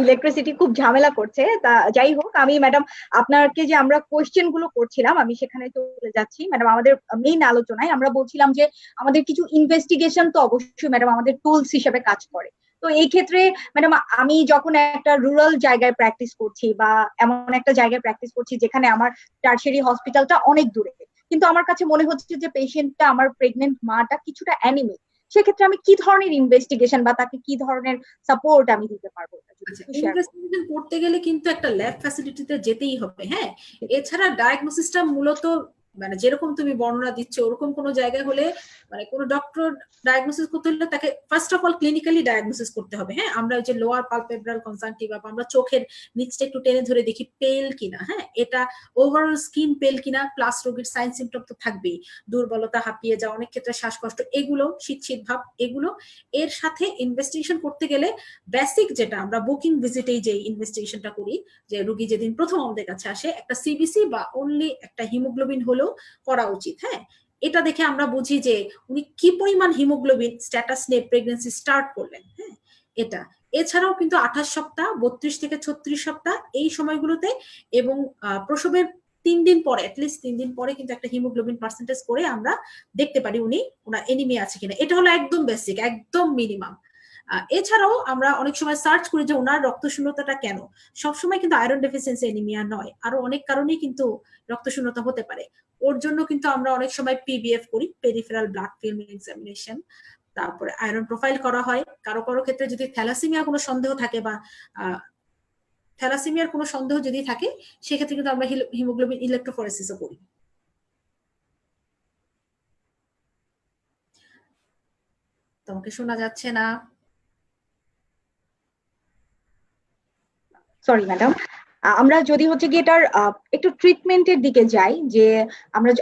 ইলেকট্রিসিটি খুব ঝামেলা করছে, তা যাই হোক আমি ম্যাডাম আপনাকে যে আমরা কোয়েশ্চেন গুলো করছিলাম আমি সেখানে চলে যাচ্ছি। ম্যাডাম আমাদের মেইন আলোচনায় আমরা বলছিলাম যে আমাদের কিছু ইনভেস্টিগেশন তো অবশ্যই ম্যাডাম আমাদের টুলস হিসেবে কাজ করে। তো এই ক্ষেত্রে ম্যাডাম আমি যখন একটা রুরাল জায়গায় প্র্যাকটিস করছি বা এমন একটা জায়গায় প্র্যাকটিস করছি যেখানে আমার টার্সিয়ারি হসপিটালটা অনেক দূরে, কিন্তু আমার কাছে মনে হচ্ছে যে পেশেন্টটা আমার প্রেগনেন্ট মাটা কিছুটা অ্যানিমিক, সেক্ষেত্রে আমি কি ধরনের ইনভেস্টিগেশন বা তাকে কি ধরনের সাপোর্ট আমি দিতে পারবো? ইনভেস্টিগেশন করতে গেলে কিন্তু একটা ল্যাব ফ্যাসিলিটিতে যেতেই হবে, হ্যাঁ। এছাড়া ডায়াগনোসিসটা মূলত মানে যেরকম তুমি বর্ণনা দিচ্ছ ওরকম কোনো জায়গায় হলে মানে কোনো ডক্টর ডায়াগনোসিস করতে হলে তাকে first of all clinically diagnosis করতে হবে, হ্যাঁ। আমরা ওই যে লোয়ার পালপেব্রাল কনজাংটিভা বা আমরা চোখের নিচটা একটু টেনে ধরে দেখি পেল কিনা, হ্যাঁ, এটা ওভারঅল স্কিন পেল কিনা, প্লাস রোগীর সাইন সিমটম তো থাকবেই, দুর্বলতা, হাঁপিয়ে যাওয়া, অনেক ক্ষেত্রে শ্বাসকষ্ট, এগুলো শীত শীত ভাব, এগুলো। এর সাথে ইনভেস্টিগেশন করতে গেলে বেসিক যেটা আমরা বুকিং ভিজিটেই যে ইনভেস্টিগেশনটা করি, যে রোগী যেদিন প্রথম আমাদের কাছে আসে একটা সিবিসি বা অনলি একটা হিমোগ্লোবিন হলেও করা উচিত, হ্যাঁ। এটা দেখে আমরা বুঝি যে উনি কি পরিমাণ হিমোগ্লোবিন স্ট্যাটাস নিয়ে প্রেগন্যান্সি স্টার্ট করলেন, হ্যাঁ এটা। এছাড়াও কিন্তু 28 সপ্তাহ, 32 থেকে 36 সপ্তাহ এই সময়গুলোতে এবং প্রসবের 3 দিন পরে, অ্যাটলিস্ট 3 দিন পরে কিন্তু একটা হিমোগ্লোবিন পার্সেন্টেজ করে আমরা দেখতে পারি ওনার এনিমিয়া আছে কিনা। এটা হলো একদম বেসিক, একদম মিনিমাম। এছাড়াও আমরা অনেক সময় সার্চ করি যে ওনার রক্ত শূন্যতাটা কেন। সবসময় কিন্তু আয়রন ডেফিসিয়েন্সি এনিমিয়া নয়, আরো অনেক কারণেই কিন্তু রক্ত শূন্যতা হতে পারে। ওর জন্য কিন্তু আমরা অনেক সময় পিবিএফ করি, পেরিফেরাল ব্লাড ফিল্ম এক্সামিনেশন, তারপরে আয়রন প্রোফাইল করা হয়। কারো কারো ক্ষেত্রে যদি থ্যালাসেমিয়া কোনো সন্দেহ থাকে বা থ্যালাসেমিয়ার কোনো সন্দেহ যদি থাকে সেক্ষেত্রে কিন্তু আমরা হিমোগ্লোবিন ইলেকট্রোফোরেসিসও করি। তোমাকে শোনা যাচ্ছে না। সরি ম্যাডাম, আমরা যদি হচ্ছে কি এটার একটু ট্রিটমেন্টের দিকে যাই, যে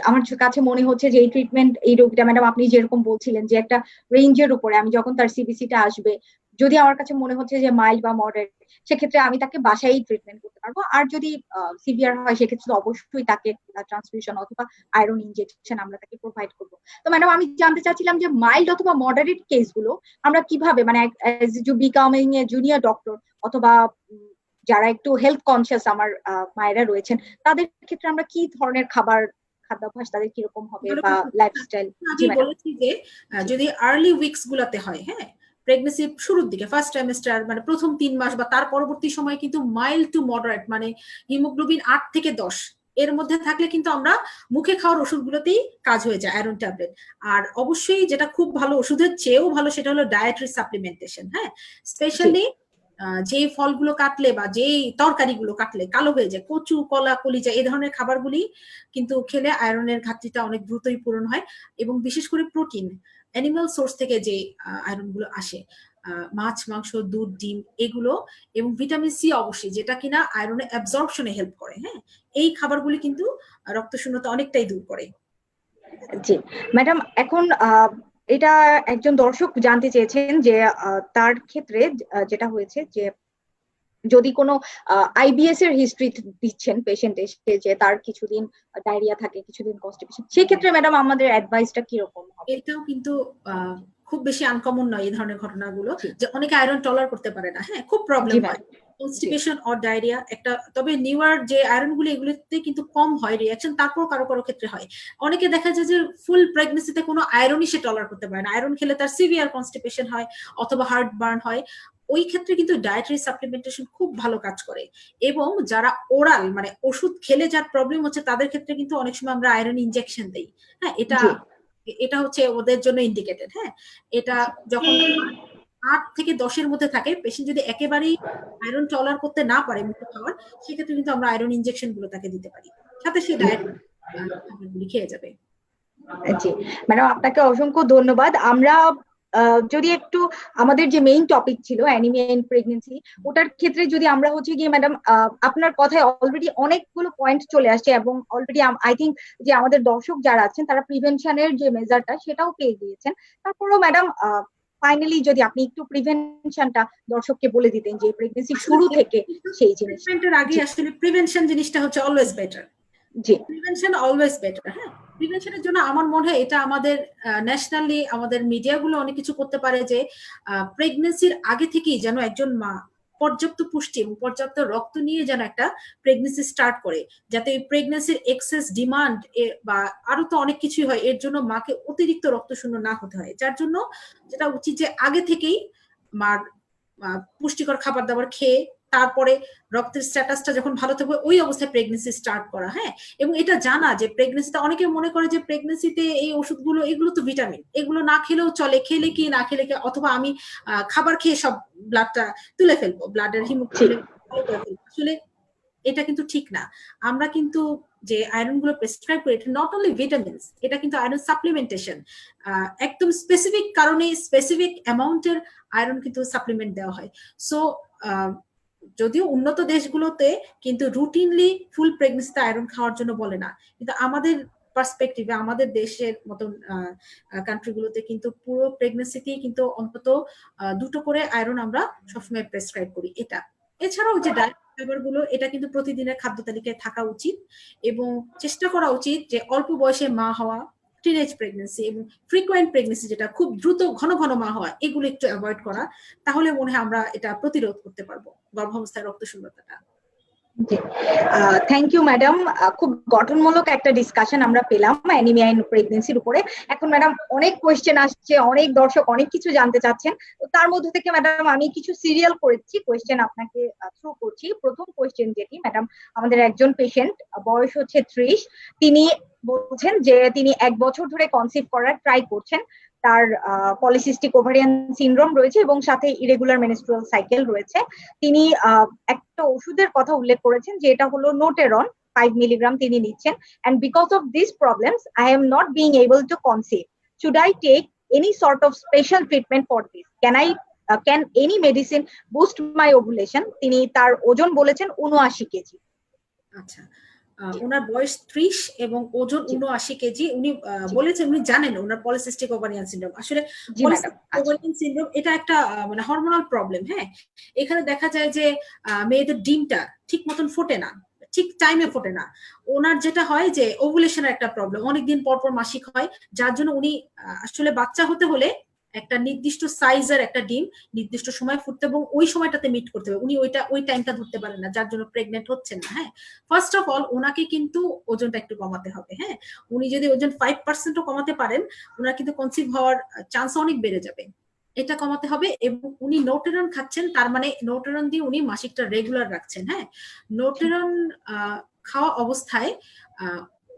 আমার কাছে মনে হচ্ছে যে এই ট্রিটমেন্ট এই রোগটা ম্যাডাম আপনি যেরকম বলছিলেন যে একটা রেঞ্জের উপরে, আমি যখন তার সিবিসিটা আসবে যদি আমার কাছে মনে হচ্ছে যে মাইল্ড বা মডারেট, সেক্ষেত্রে আমি তাকে বাসায় ট্রিটমেন্ট করতে পারবো। আর যদি সিভিয়ার হয় সেক্ষেত্রে অবশ্যই তাকে ট্রান্সফিউশন অথবা আয়রন ইনজেকশন আমরা তাকে প্রোভাইড করবো। তো ম্যাডাম আমি জানতে চাচ্ছিলাম যে মাইল্ড অথবা মডারেট কেসগুলো আমরা কিভাবে মানে বিকামিং এ জুনিয়র ডক্টর অথবা যারা একটু হেলথ কনসিয়াস আমার মায়েরা রয়েছেন তাদের ক্ষেত্রে আমরা কি ধরনের খাদ্যাভ্যাস তাদের কিরকম হবে বা লাইফস্টাইল? আমি বলেছি যে যদি আর্লি উইকস গুলাতে হয়, হ্যাঁ প্রেগনেন্সির শুরুর দিকে ফার্স্ট ট্রাইমেস্টার মানে প্রথম 3 মাস বা তার পরবর্তী সময় কিন্তু মাইল্ড টু মডারেট মানে হিমোগ্লোবিন 8 থেকে 10 এর মধ্যে থাকলে কিন্তু আমরা মুখে খাওয়ার ওষুধগুলোতেই কাজ হয়ে যায়, আয়রন ট্যাবলেট। আর অবশ্যই যেটা খুব ভালো, ওষুধের চেয়েও ভালো সেটা হলো ডায়েটারি সাপ্লিমেন্টেশন, হ্যাঁ। স্পেশালি যে ফলগুলো কাটলে বা যে তরকারিগুলো কাটলে কালো হয়ে যায়, কচু, কলা, কলিজা, এই ধরনের খাবারগুলি কিন্তু খেলে আয়রনের ঘাটতিটা অনেক দ্রুতই পূরণ হয়। এবং বিশেষ করে প্রোটিন অ্যানিমাল সোর্স থেকে যে আয়রন গুলো আসে, মাছ, মাংস, দুধ, ডিম এগুলো, এবং ভিটামিন সি অবশ্যই, যেটা কিনা আয়রনের অ্যাবজর্পশনে হেল্প করে, হ্যাঁ এই খাবারগুলি কিন্তু রক্ত শূন্যতা অনেকটাই দূর করে। জি ম্যাডাম, এখন এটা একজন দর্শক জানতে চেয়েছেন যে তার ক্ষেত্রে যেটা হয়েছে যে যদি কোনো আইবিএস এর হিস্ট্রি দিচ্ছেন পেশেন্ট এসে যে তার কিছুদিন ডায়রিয়া থাকে, কিছুদিন কনস্টিপেশন, সেক্ষেত্রে ম্যাডাম আমাদের অ্যাডভাইসটা কিরকম হবে? এটাও কিন্তু খুব বেশি আনকমন নয় এই ধরনের ঘটনাগুলো, যে অনেকে আয়রন টলার করতে পারে না, হ্যাঁ খুব প্রবলেম হয়, কনস্টিপেশন অর ডায়রিয়া একটা। তবে নিউয়ার যে আয়রন গুলো এগুলোতে কিন্তু কম হয় রিয়াকশন, তারপর কারো কারো ক্ষেত্রে হয়। অনেকে দেখা যায় যে ফুল প্রেগনেন্সিতে কোনো আয়রনই সে টলার করতে পারে না, আয়রন খেলে তার সিভিয়ার কনস্টিপেশন হয় অথবা হার্ট বার্ন হয়। ওই ক্ষেত্রে কিন্তু ডায়েটারি সাপ্লিমেন্টেশন খুব ভালো কাজ করে। এবং যারা ওরাল মানে ওষুধ খেলে যার প্রবলেম হচ্ছে তাদের ক্ষেত্রে কিন্তু অনেক সময় আমরা আয়রন ইনজেকশন দেই, হ্যাঁ এটা হচ্ছে ওদের জন্য ইন্ডিকেটেড, হ্যাঁ। এটা যখন 8 থেকে 10-এর মধ্যে থাকে, পেশেন্ট যদি একেবারেই আয়রন টলার করতে না পারে মুখে খাওয়ার, সেক্ষেত্রে কিন্তু আমরা আয়রন ইনজেকশন গুলো তাকে দিতে পারি, সাথে সে ডায়েট খাবারগুলি খেয়ে যাবে। জি ম্যাডাম, আপনাকে অসংখ্য ধন্যবাদ। আমরা যদি একটু আমাদের যে মেইন টপিক ছিল অ্যানিমিয়া ইন প্রেগনেন্সি, ওটার ক্ষেত্রে যদি আমরা হচ্ছে গিয়ে ম্যাডাম, আপনার কথায় অলরেডি অনেকগুলো পয়েন্ট চলে আসছে এবং অলরেডি আই থিঙ্ক যে আমাদের দর্শক যারা আছেন তারা প্রিভেনশনের যে মেজারটা সেটাও পেয়ে গিয়েছেন। তারপরেও ম্যাডাম ফাইনালি যদি আপনি একটু প্রিভেনশনটা দর্শককে বলে দিতেন যে প্রেগনেন্সি শুরু থেকে সেই জিনিস। ট্রিটমেন্টের আগে আসলে প্রিভেনশন জিনিসটা হচ্ছে অলওয়েজ বেটার। জি, প্রিভেনশন অলওয়েজ বেটার। হ্যাঁ, প্রিভেনশনের জন্য আমার মনে হয় এটা আমাদের ন্যাশনালি আমাদের মিডিয়াগুলো অনেক কিছু করতে পারে যে প্রেগনেন্সির আগে থেকেই যেন একজন মা পর্যাপ্ত পুষ্টি এবং পর্যাপ্ত রক্ত নিয়ে যেন একটা প্রেগনেন্সি স্টার্ট করে, যাতে প্রেগনেন্সির এক্সেস ডিমান্ড বা আরো তো অনেক কিছুই হয়, এর জন্য মাকে অতিরিক্ত রক্ত শূন্য না হতে হয়। যার জন্য যেটা উচিত যে আগে থেকেই মার পুষ্টিকর খাবার দাবার খেয়ে তারপরে রক্তের স্ট্যাটাসটা যখন ভালো থাকবে ওই অবস্থায় প্রেগনেন্সি স্টার্ট করা। হ্যাঁ, এবং এটা জানা যে প্রেগনেন্সিতে অনেকে মনে করে যে প্রেগনেন্সিতে এই ওষুধগুলো এগুলো তো ভিটামিন, এগুলো না খেলেও চলে, খেলে কি না খেলে কি, অথবা আমি খাবার খেয়ে সব ব্লাডটা তুলে ফেলবো, ব্লাডের হিমোগ্লোবিন ভালো করে ফেলবো। আসলে এটা কিন্তু ঠিক না। আমরা কিন্তু যে আয়রন গুলো প্রেসক্রাইব করি এটা নট অনলি ভিটামিনস, এটা কিন্তু আয়রন সাপ্লিমেন্টেশন। একদম স্পেসিফিক কারণে স্পেসিফিক অ্যামাউন্টের আয়রন কিন্তু সাপ্লিমেন্ট দেওয়া হয়। সো যদিও উন্নত দেশগুলোতে কিন্তু রুটিনলি ফুল প্রেগনেন্সিতে আয়রন খাওয়ার জন্য বলে না, কিন্তু আমাদের পার্সপেক্টিভে আমাদের দেশের মতন কান্ট্রিগুলোতে কিন্তু পুরো প্রেগনেন্সিতেই কিন্তু অন্তত 2টো করে আয়রন আমরা সবসময় প্রেসক্রাইব করি। এটা এছাড়াও যে ডায়েট খাবারগুলো এটা কিন্তু প্রতিদিনের খাদ্য তালিকায় থাকা উচিত এবং চেষ্টা করা উচিত যে অল্প বয়সে মা হওয়া, টিনেজ প্রেগনেন্সি এবং ফ্রিকোয়েন্ট প্রেগনেন্সি যেটা খুব দ্রুত ঘন ঘন মা হওয়া, এগুলো একটু অ্যাভয়েড করা। তাহলে মনে হয় আমরা এটা প্রতিরোধ করতে পারবো গর্ভাবস্থায় রক্ত শূন্যতাটা। থ্যাংক ইউ ম্যাডাম, খুব গঠনমূলক একটা ডিসকাশন আমরা পেলাম অ্যানিমিয়া ইন প্রেগনেন্সির উপরে। এখন ম্যাডাম অনেক কোয়েশ্চেন আসছে, অনেক দর্শক অনেক কিছু জানতে চাচ্ছেন, তো তার মধ্যে থেকে ম্যাডাম আমি কিছু সিরিয়াল করেছি কোয়েশ্চেন আপনাকে থ্রু করছি। প্রথম কোয়েশ্চেন যেটি ম্যাডাম, আমাদের একজন পেশেন্ট, বয়স হচ্ছে 30, তিনি বলছেন যে তিনি 1 বছর ধরে কনসিভ করার ট্রাই করছেন, তার পলিসিস্টিক ওভারিয়ান সিনড্রোম রয়েছে এবং সাথে ইরেগুলার মেনস্ট্রুয়াল সাইকেল রয়েছে। তিনি একটা ওষুধের কথা উল্লেখ করেছেন যে এটা হলো নোটেরন, 5 মিলিগ্রাম তিনি নিচ্ছেন, and because of these problems I am not being able to conceive. Should I take any sort of special treatment for this? Can any medicine boost my ovulation? তিনি তার ওজন বলেছেন 79 কেজি। আচ্ছা, ওনার বয়স 30 এবং ওজন 79 কেজি। উনি বলেছেন উনি জানেন ওনার পলিসিস্টিক ওভারিয়ান সিনড্রোম। আসলে পলিসিস্টিক ওভারিয়ান সিনড্রোম এটা একটা মানে হরমোনাল প্রবলেম। হ্যাঁ, এখানে দেখা যায় যে মেয়েদের ডিমটা ঠিক মতন ফোটে না, ঠিক টাইমে ফোটে না। ওনার যেটা হয় যে ওভুলেশনের একটা প্রবলেম, অনেকদিন পর পর মাসিক হয়, যার জন্য উনি আসলে বাচ্চা হতে হলে একটা নির্দিষ্ট সাইজের একটা ডিম নির্দিষ্ট সময় ফুটতে এবং ওই সময়টাতে মিট করতে হবে, উনি ওই টাইমটা ধরতে পারেন না, যার জন্য প্রেগনেন্ট হচ্ছেন না। হ্যাঁ, ফার্স্ট অফ অল ওনাকে কিন্তু ওজনটা একটু কমাতে হবে। হ্যাঁ, উনি যদি ওজন 5%ও কমাতে পারেন ওনার কিন্তু কনসিভ হওয়ার চান্স অনেক বেড়ে যাবে। এটা কমাতে হবে এবং উনি নোটেরন খাচ্ছেন, তার মানে নোটেরন দিয়ে উনি মাসিকটা রেগুলার রাখছেন। হ্যাঁ, নোটেরন খাওয়া অবস্থায়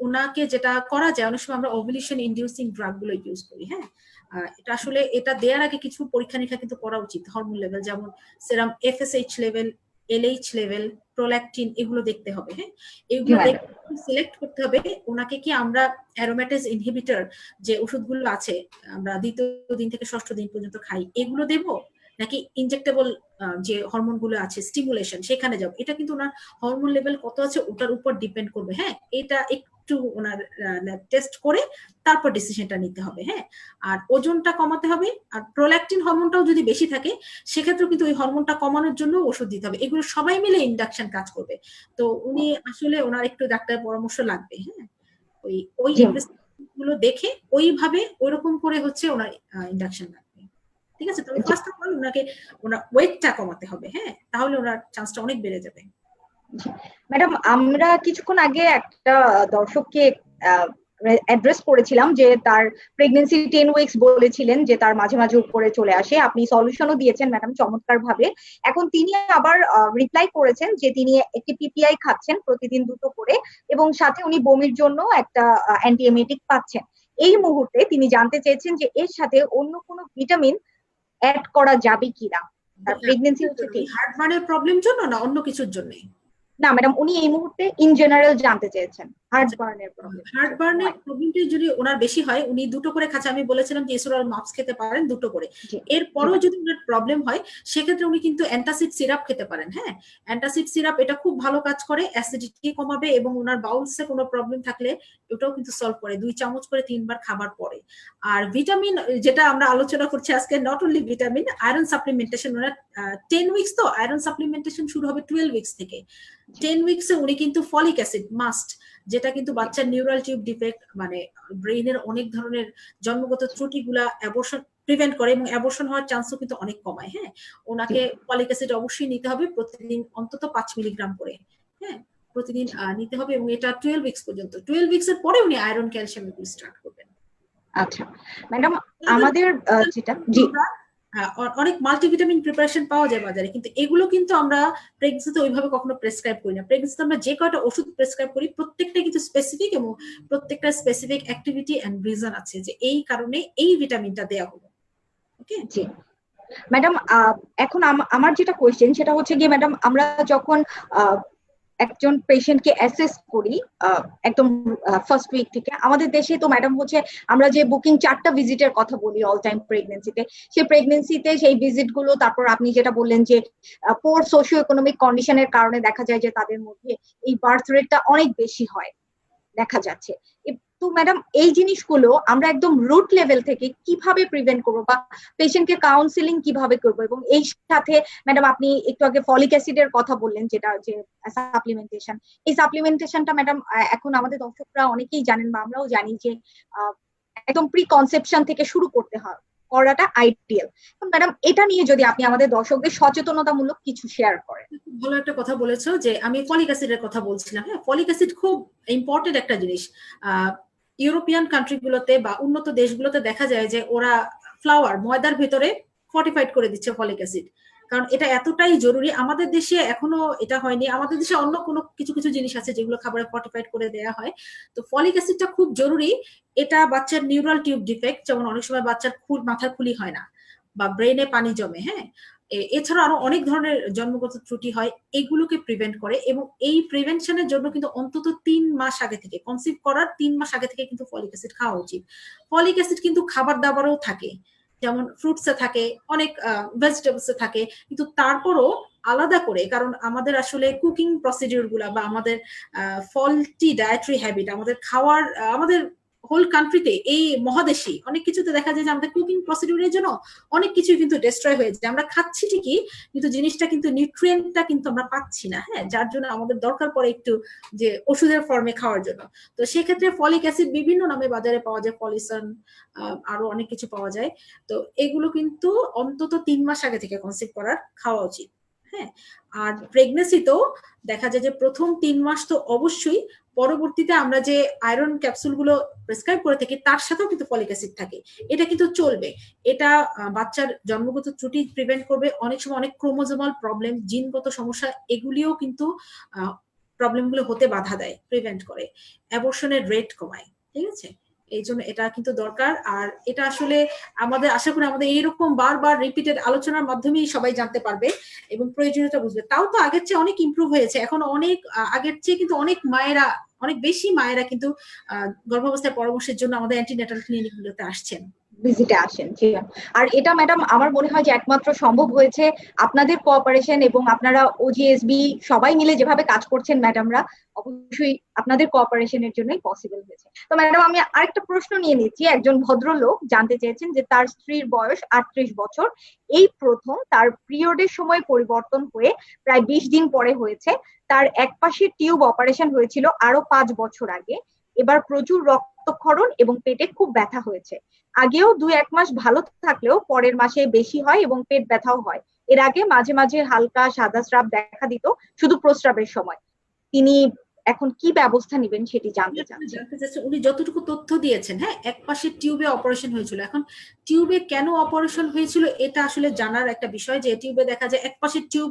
ওনাকে যেটা করা যায়, অনেক সময় আমরা ওভুলেশন ইনডিউসিং ড্রাগ গুলো ইউজ করি। হ্যাঁ, এটা আসলে এটা দেওয়ার আগে কিছু পরীক্ষা নিরীক্ষা কিন্তু করা উচিত। হরমোন লেভেল যেমন serum FSH level, LH level, prolactin, এগুলো দেখতে হবে। হ্যাঁ, এগুলো সিলেক্ট করতে হবে ওনাকে কি আমরা অ্যারোমেটেজ ইনহিবিটর যে ওষুধগুলো আছে আমরা 2য় দিন থেকে 6ষ্ঠ দিন পর্যন্ত খাই, এগুলো দেব নাকি ইনজেক্টেবল যে হরমোন গুলো আছে স্টিমুলেশন সেখানে যাব। এটা কিন্তু ওনার হরমোন লেভেল কত আছে ওটার উপর ডিপেন্ড করবে। হ্যাঁ, এটা একটু ওনার টেস্ট করে তারপর ডিসিশনটা নিতে হবে। হ্যাঁ, আর ওজনটা কমাতে হবে, আর প্রোল্যাকটিন হরমোনটাও যদি বেশি থাকে সেক্ষেত্রে কিন্তু ওই হরমোনটা কমানোর জন্য ওষুধ দিতে হবে। এগুলো সবাই মিলে ইন্ডাকশন কাজ করবে। তো উনি আসলে ওনার একটু ডাক্তারের পরামর্শ লাগবে। হ্যাঁ, ওই গুলো দেখে ওইভাবে ওইরকম করে হচ্ছে ওনার ইন্ডাকশন লাগবে। ঠিক আছে, তবে ফার্স্ট অফ অল ওনাকে ওনার ওয়েটটা কমাতে হবে। হ্যাঁ, তাহলে ওনার চান্সটা অনেক বেড়ে যাবে। ম্যাডাম, আমরা কিছুক্ষণ আগে একটা দর্শককে অ্যাড্রেস করেছিলাম যে তার প্রেগনেন্সি 10 উইকস বলেছিলেন যে তার মাঝে মাঝে উপরে চলে আসে, আপনি সলিউশনও দিয়েছেন ম্যাডাম চমৎকার ভাবে। এখন তিনি আবার রিপ্লাই করেছেন যে তিনি একটি পিপিআই খাচ্ছেন প্রতিদিন 2টো করে এবং সাথে উনি বমির জন্য একটা অ্যান্টিএমেটিক পাচ্ছেন। এই মুহূর্তে তিনি জানতে চেয়েছেন যে এর সাথে অন্য কোনো ভিটামিন অ্যাড করা যাবে কিনা। তার প্রেগনেন্সি হচ্ছে হার্টবার্নের প্রবলেম জন্য না অন্য কিছুর জন্য? না ম্যাডাম, উনি এই মুহূর্তে ইন জেনারেল জানতে চেয়েছেন। হার্টবার্নের প্রবলেম। হার্টবার্নের প্রবলেমটি যদি ওনার বেশি হয়, উনি দুটো করে খাচ্ছে, আমি বলেছিলাম যে এসোরাল মাপস খেতে পারেন দুটো করে, এরপরও যদি ওনার প্রবলেম হয় সেক্ষেত্রে উনি কিন্তু অ্যান্টাসিড সিরাপ খেতে পারেন। হ্যাঁ, অ্যান্টাসিড সিরাপ এটা খুব ভালো কাজ করে, অ্যাসিডিটি কমাবে এবং ওনার বাউলসে কোনো প্রবলেম থাকলে ওটাও কিন্তু সলভ করে, 2 চামচ করে 3 বার খাবার পরে। আর ভিটামিন যেটা আমরা আলোচনা করছি আজকে, not only vitamin, iron supplementation, owner 10 weeks তো আয়রন সাপ্লিমেন্টেশন শুরু হবে 12 উইকস থেকে। 10 উইকসে উনি কিন্তু ফলিক অ্যাসিড মাস্ট, যেটা কিন্তু বাচ্চার নিউরাল টিউব ডিফেক্ট মানে ব্রেইনের অনেক ধরনের জন্মগত ত্রুটিগুলা অ্যাবর্শন প্রিভেন্ট করে এবং অ্যাবর্শন হওয়ার চান্সও কিন্তু অনেক কমায়। হ্যাঁ, ওনাকে ফলিক অ্যাসিড অবশ্যই নিতে হবে প্রতিদিন অন্তত 5 মিলিগ্রাম করে। হ্যাঁ, প্রতিদিন নিতে হবে এবং এটা 12 উইকস পর্যন্ত। 12 উইকস এর পরে উনি আয়রন ক্যালসিয়াম এগুলো স্টার্ট করবেন। আচ্ছা ম্যাডাম, আমাদের যেটা অনেক মাল্টিভিটামিন প্রিপারেশন পাওয়া যায় বাজারে, কিন্তু এগুলো কিন্তু আমরা প্রেগনেন্সিতে ওইভাবে কখনো প্রেসক্রাইব করি না। প্রেগনেন্সিতে আমরা যে কয়টা ওষুধ প্রেসক্রাইব করি প্রত্যেকটা কিন্তু স্পেসিফিক এবং প্রত্যেকটা স্পেসিফিক অ্যাক্টিভিটি এন্ড রিজন আছে যে এই কারণে এই ভিটামিনটা দেয়া হলো। ওকে জি ম্যাডাম, এখন আমার যেটা কোয়েশ্চেন সেটা হচ্ছে গিয়ে ম্যাডাম, আমরা যখন একজন পেশেন্টকে অ্যাসেস করি একদম ফার্স্ট উইক থেকে, আমাদের দেশে তো ম্যাডাম হচ্ছে আমরা যে বুকিং 4টা ভিজিটের কথা বলি অল টাইম প্রেগনেন্সিতে, সেই প্রেগনেন্সিতে সেই ভিজিট গুলো, তারপর আপনি যেটা বললেন যে পোর সোশিও ইকোনমিক কন্ডিশনের কারণে দেখা যায় যে তাদের মধ্যে এই বার্থ রেটটা অনেক বেশি হয় দেখা যাচ্ছে। তো ম্যাডাম এই জিনিসগুলো আমরা একদম রুট লেভেল থেকে কিভাবে প্রিভেন্ট করবো বা পেশেন্টকে কাউন্সিলিং কিভাবে করবো? এবং এই সাথে ম্যাডাম আপনি একটু আগে ফলিক অ্যাসিডের কথা বললেন, যেটা যে সাপ্লিমেন্টেশন, এই সাপ্লিমেন্টেশনটা ম্যাডাম এখন আমাদের দর্শকরা অনেকেই জানেন বা আমরাও জানি যে একদম প্রি কনসেপশন থেকে শুরু করতে হয় করাটা আইডিয়াল। ম্যাডাম এটা নিয়ে যদি আপনি আমাদের দর্শকদের সচেতনতামূলক কিছু শেয়ার করেন। ভালো একটা কথা বলেছো যে আমি ফলিক অ্যাসিডের কথা বলছিলাম। হ্যাঁ, ফলিক অ্যাসিড খুব ইম্পর্টেন্ট একটা জিনিস। ইউরোপিয়ান কান্ট্রিগুলোতে বা উন্নত দেশগুলোতে দেখা যায় যে ওরা ফ্লাওয়ার ময়দার ভিতরে ফর্টিফাইড করে দিচ্ছে ফলিক অ্যাসিড, কারণ এটা এতটাই জরুরি। আমাদের দেশে এখনো এটা হয়নি, আমাদের দেশে অন্য কোনো কিছু কিছু জিনিস আছে যেগুলো খাবারে ফর্টিফাইড করে দেওয়া হয়। তো ফলিক অ্যাসিডটা খুব জরুরি। এটা বাচ্চার নিউরাল টিউব ডিফেক্ট, যেমন অনেক সময় বাচ্চার মাথার খুলি হয় না বা ব্রেনে পানি জমে, হ্যাঁ, এছাড়া আরো অনেক ধরনের জন্মগত ত্রুটি হয়, এগুলোকে প্রিভেন্ট করে। এবং এই প্রিভেনশনের জন্য কিন্তু অন্তত 3 মাস আগে থেকে, কনসিভ করার 3 মাস আগে থেকে কিন্তু ফলিক অ্যাসিড খাওয়া উচিত। ফলিক অ্যাসিড কিন্তু খাবার দাবারেও থাকে, যেমন ফ্রুটসে থাকে, অনেক ভেজিটেবলসে থাকে, কিন্তু তারপরও আলাদা করে, কারণ আমাদের আসলে কুকিং প্রসিডিউর গুলা বা আমাদের ফল্টি ডায়েটারি হ্যাবিট, আমাদের খাওয়ার, আমাদের হোল কান্ট্রিতে, এই মহাদেশে অনেক কিছুতে দেখা যায় যে আমাদের কুকিং প্রসিডিউরের জন্য অনেক কিছু কিন্তু ডিস্ট্রয় হয়ে যায়। আমরা খাচ্ছি ঠিকই, কিন্তু জিনিসটা কিন্তু নিউট্রিয়েন্টটা কিন্তু আমরা পাচ্ছি না। হ্যাঁ, যার জন্য আমাদের দরকার পড়ে একটু যে ওষুধের ফর্মে খাওয়ার জন্য। তো সেক্ষেত্রে ফলিক অ্যাসিড বিভিন্ন নামে বাজারে পাওয়া যায়, পলিসন, আরো অনেক কিছু পাওয়া যায়। তো এগুলো কিন্তু অন্তত 3 মাস আগে থেকে কনসিভ করার খাওয়া উচিত। হ্যাঁ, আর প্রেগনেন্সিতেও দেখা যায় যে প্রথম 3 মাস তো অবশ্যই, পরবর্তীতে আমরা যে আয়রন ক্যাপসুল গুলো প্রেসক্রাইব করে থাকি তার সাথেও কিন্তু ফলিক অ্যাসিড থাকে, এটা কিন্তু চলবে। এটা বাচ্চার জন্মগত ত্রুটি প্রিভেন্ট করবে। অনেক সময় অনেক ক্রোমোজোমাল প্রবলেম, জিনগত সমস্যা, এগুলিও কিন্তু প্রবলেমগুলো হতে বাধা দেয়, প্রিভেন্ট করে, অ্যাবর্শনের রেট কমায়। ঠিক আছে, এই জন্য এটা কিন্তু দরকার। আর এটা আসলে আমাদের, আশা করি আমাদের এইরকম বারবার রিপিটেড আলোচনার মাধ্যমেই সবাই জানতে পারবে এবং প্রয়োজনীয়তা বুঝবে। তাও তো আগের চেয়ে অনেক ইমপ্রুভ হয়েছে, এখন অনেক আগের চেয়ে কিন্তু অনেক মায়েরা, অনেক বেশি মায়েরা কিন্তু গর্ভাবস্থার পরামর্শের জন্য আমাদের অ্যান্টিনেটাল ক্লিনিকগুলোতে আসছেন, ভিজিটে আসেন। আর এটা ম্যাডাম আমার মনে হয় যে একমাত্র সম্ভব হয়েছে আপনাদের কোঅপারেশন এবং আপনারা ওজিএসবি সবাই মিলে যেভাবে কাজ করছেন ম্যাডামরা, অবশ্যই আপনাদের কোঅপারেশনের জন্যই পসিবল হয়েছে। তো ম্যাডাম আমি আরেকটা প্রশ্ন নিয়ে নিচ্ছি। একজন ভদ্রলোক জানতে চেয়েছেন যে তার স্ত্রীর বয়স 38 বছর, এই প্রথম তার পিরিয়ডের সময় পরিবর্তন হয়ে প্রায় 20 দিন পরে হয়েছে। তার এক পাশে টিউব অপারেশন হয়েছিল আরো 5 বছর আগে। এবার প্রচুর রক্তক্ষরণ এবং পেটে খুব ব্যথা হয়েছে। আগেও 2-1 মাস ভালো থাকলেও পরের মাসে বেশি হয় এবং পেট ব্যথাও হয়। এর আগে মাঝে মাঝে হালকা সাদা স্রাব দেখা দিত শুধু প্রস্রাবের সময়। তিনি এখন কি ব্যবস্থা নেবেন সেটি জানতে চাচ্ছেন। উনি যতটুকু তথ্য দিয়েছেন, হ্যাঁ, এক পাশে টিউবে অপারেশন হয়েছিল। এখন টিউবে কেন অপারেশন হয়েছিল এটা আসলে জানার একটা বিষয়, যে টিউবে দেখা যায় এক পাশে টিউব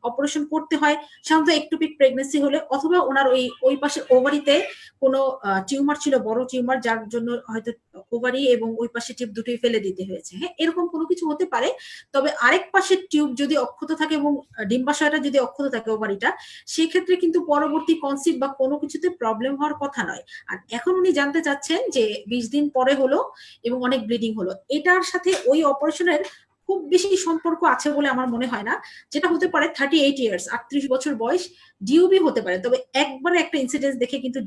অপারেশন করতে হয় সাধারণত একটুপিক প্রেগনেন্সি হলে, অথবা ওনার ওই পাশে ওভারিতে কোনো টিউমার ছিল, বড় টিউমার, যার জন্য হয়তো ওভারি এবং ওই পাশে টিউব দুটোই ফেলে দিতে হয়েছে। হ্যাঁ, এরকম কোনো কিছু হতে পারে। তবে আরেক পাশের টিউব যদি অক্ষত থাকে এবং ডিম্বাশয়টা যদি অক্ষত থাকে ওভারিটা, সেক্ষেত্রে কিন্তু পরবর্তী কনসিভ বা কোনো কিছুতে প্রবলেম হওয়ার কথা নয়। আর এখন উনি জানতে চাচ্ছেন যে 20 দিন পরে হলো এবং অনেক ব্লিডিং হলো, এটার সাথে ওই অপারেশনের খুব বেশি সম্পর্ক আছে বলে আমার মনে হয় না। যেটা হতে পারে 38 ইয়ার্স, 38 বছর বয়স, ডিউবি হতে পারে। তবে একবারে একটা ইনসিডেন্স দেখে কিন্তু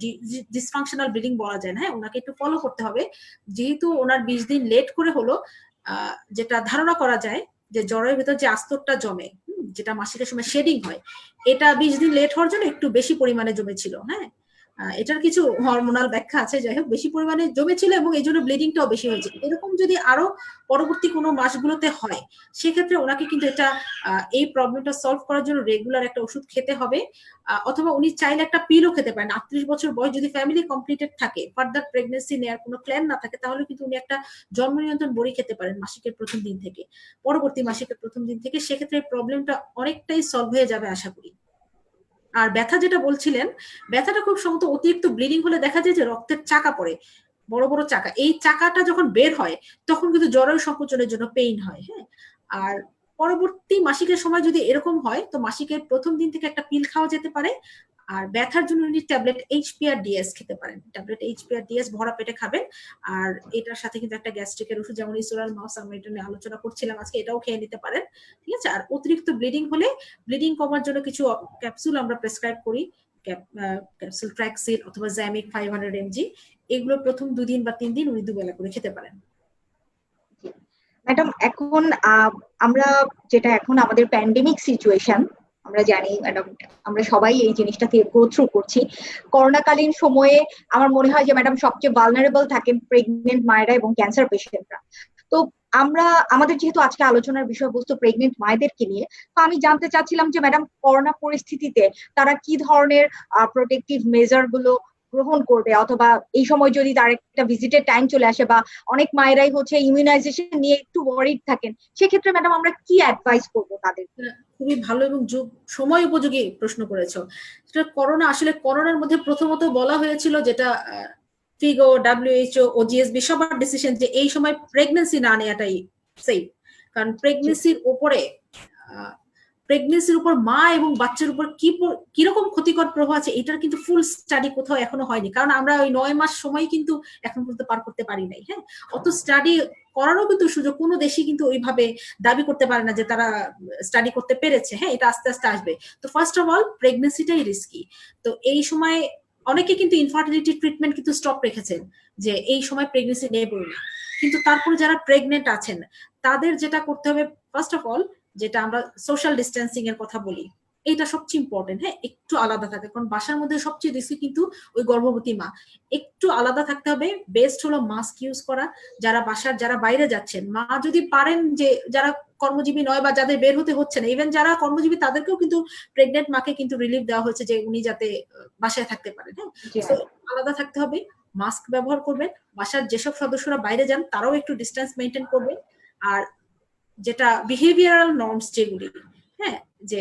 ডিসফাংশনাল ব্লিডিং বলা যায় না। হ্যাঁ, ওনাকে একটু ফলো করতে হবে। যেহেতু ওনার 20 দিন লেট করে হলো, যেটা ধারণা করা যায় যে জ্বরের ভিতর যে আস্তরটা জমে, যেটা মাসিকের সময় শেডিং হয়, এটা 20 দিন লেট হওয়ার জন্য একটু বেশি পরিমাণে জমেছিল। হ্যাঁ, এটার কিছু হরমোনাল ব্যাখ্যা আছে, যাই হোক বেশি পরিমাণে জমেছিল এবং এই জন্য ব্লিডিংটাও বেশি হয়েছে। এরকম যদি আরো পরবর্তী কোনো মাসগুলোতে হয়, সেক্ষেত্রে ওনাকে কিন্তু এটা এই প্রবলেমটা সলভ করার জন্য রেগুলার একটা ওষুধ খেতে হবে, অথবা উনি চাইলে একটা পিলও খেতে পারেন। 38 বছর বয়স যদি ফ্যামিলি কমপ্লিটেড থাকে, ফার্দার প্রেগনেন্সি নেওয়ার কোনো প্ল্যান না থাকে, তাহলে কিন্তু উনি একটা জন্ম নিয়ন্ত্রণ বড়ি খেতে পারেন মাসিকের প্রথম দিন থেকে, পরবর্তী মাসিকের প্রথম দিন থেকে। সেক্ষেত্রে প্রবলেমটা অনেকটাই সলভ হয়ে যাবে আশা করি। আর ব্যথা যেটা বলছিলেন, ব্যথাটা খুব সম্ভবত অতিরিক্ত ব্লিডিং হলে দেখা যায় যে রক্তের চাকা পড়ে, বড় বড় চাকা। এই চাকাটা যখন বের হয় তখন কিন্তু জরায়ু সংকোচনের জন্য পেইন হয়। হ্যাঁ, আর পরবর্তী মাসিকের সময় যদি এরকম হয়, তো মাসিকের প্রথম দিন থেকে একটা পিল খাওয়া যেতে পারে। আর ব্যথার জন্য উনি ট্যাবলেট HPR-DS খেতে পারেন। ট্যাবলেট HPR-DS ভরা পেটে খাবেন। আর এটার সাথে কিন্তু একটা গ্যাস্ট্রিকের ওষুধ, যেমন ইসোরাল মাউস, আমরা এটা নিয়ে আলোচনা করছিলাম আজকে, এটাও খেয়ে নিতে পারেন। ঠিক আছে। আর অতিরিক্ত ব্লিডিং হলে ব্লিডিং কমার জন্য কিছু ক্যাপসুল আমরা প্রেসক্রাইব করি, ক্যাপসুল ট্র্যাক্সিল অথবা জ্যামিক 500 mg। এগুলো প্রথম 2 দিন বা 3 দিন উনি 2 বেলা করে খেতে পারেন। ম্যাডাম, এখন আমরা যেটা এখন আমাদের প্যান্ডেমিক সিচুয়েশন, আমরা জানি ম্যাডাম, আমরা সবাই এই জিনিসটা থেকে গো থ্রু করছি। করোনাকালীন সময়ে আমার মনে হয় যে ম্যাডাম সবচেয়ে ভালনারেবল থাকেন প্রেগনেন্ট মায়েরা এবং ক্যান্সার পেশেন্টরা। তো আমাদের যেহেতু আজকে আলোচনার বিষয়বস্তু প্রেগনেন্ট মায়েদেরকে নিয়ে, তো আমি জানতে চাচ্ছিলাম যে ম্যাডাম করোনা পরিস্থিতিতে তারা কি ধরনের প্রোটেক্টিভ মেজার গুলো গ্রহণ করবে, অথবা এই সময় যদি তার একটা ভিজিটের টাইম চলে আসে, বা অনেক মায়েরাই হচ্ছে ইমিউনাইজেশন নিয়ে একটু ওয়ারিড থাকেন, সেক্ষেত্রে ম্যাডাম আমরা কি অ্যাডভাইস করবো তাদের? খুবই ভালো এবং সময় উপযোগী প্রশ্ন করেছো। সেটা করোনা, আসলে করোনার মধ্যে প্রথমত বলা হয়েছিল, যেটা ফিগো, WHO, OGSB সবার ডিসিশন, যে এই সময় প্রেগনেন্সি না নেওয়াটাই সেফ। কারণ প্রেগনেন্সির উপর মা এবং বাচ্চার উপর কিরকম ক্ষতিকর প্রভাব আছে, এটার কিন্তু ফুল স্টাডি কোথাও এখনো হয়নি। কারণ আমরা ওই 9 মাস সময় কিন্তু এখন পর্যন্ত পার করতে পারি নাই। হ্যাঁ, অত স্টাডি করারও কিন্তু সুযোগ কোনো দেশই কিন্তু ওইভাবে দাবি করতে পারে না যে তারা স্টাডি করতে পেরেছে। হ্যাঁ, এটা আস্তে আস্তে আসবে। তো ফার্স্ট অফ অল প্রেগনেন্সিটাই রিস্কি। তো এই সময় অনেকে কিন্তু ইনফার্টিলিটি ট্রিটমেন্ট কিন্তু স্টপ রেখেছেন, যে এই সময় প্রেগনেন্সি নেব না। কিন্তু তারপরে যারা প্রেগনেন্ট আছেন, তাদের যেটা করতে হবে, ফার্স্ট অফ অল যেটা আমরা সোশ্যাল ডিস্টেন্সিং এর কথা বলি, এটা সবচেয়ে ইম্পর্টেন্ট। হ্যাঁ, একটু আলাদা থাকে, কারণ বাসার মধ্যে সবচেয়ে রিস্কি কিন্তু ওই গর্ভবতী মা। একটু আলাদা থাকতে হবে। বেস্ট হলো মাস্ক ইউজ করা। যারা বাইরে যাচ্ছেন, মা যদি পারেন, যে যারা কর্মজীবী নয় বা যাদের বের হতে হচ্ছে না, ইভেন যারা কর্মজীবী তাদেরকেও কিন্তু প্রেগনেন্ট মাকে কিন্তু রিলিফ দেওয়া হয়েছে যে উনি যাতে বাসায় থাকতে পারেন। হ্যাঁ, আলাদা থাকতে হবে, মাস্ক ব্যবহার করবেন। বাসার যেসব সদস্যরা বাইরে যান তারাও একটু ডিস্টেন্স মেনটেন করবেন। আর যেটা বিহেভিয়ারাল নর্মস যেগুলি, হ্যাঁ, যে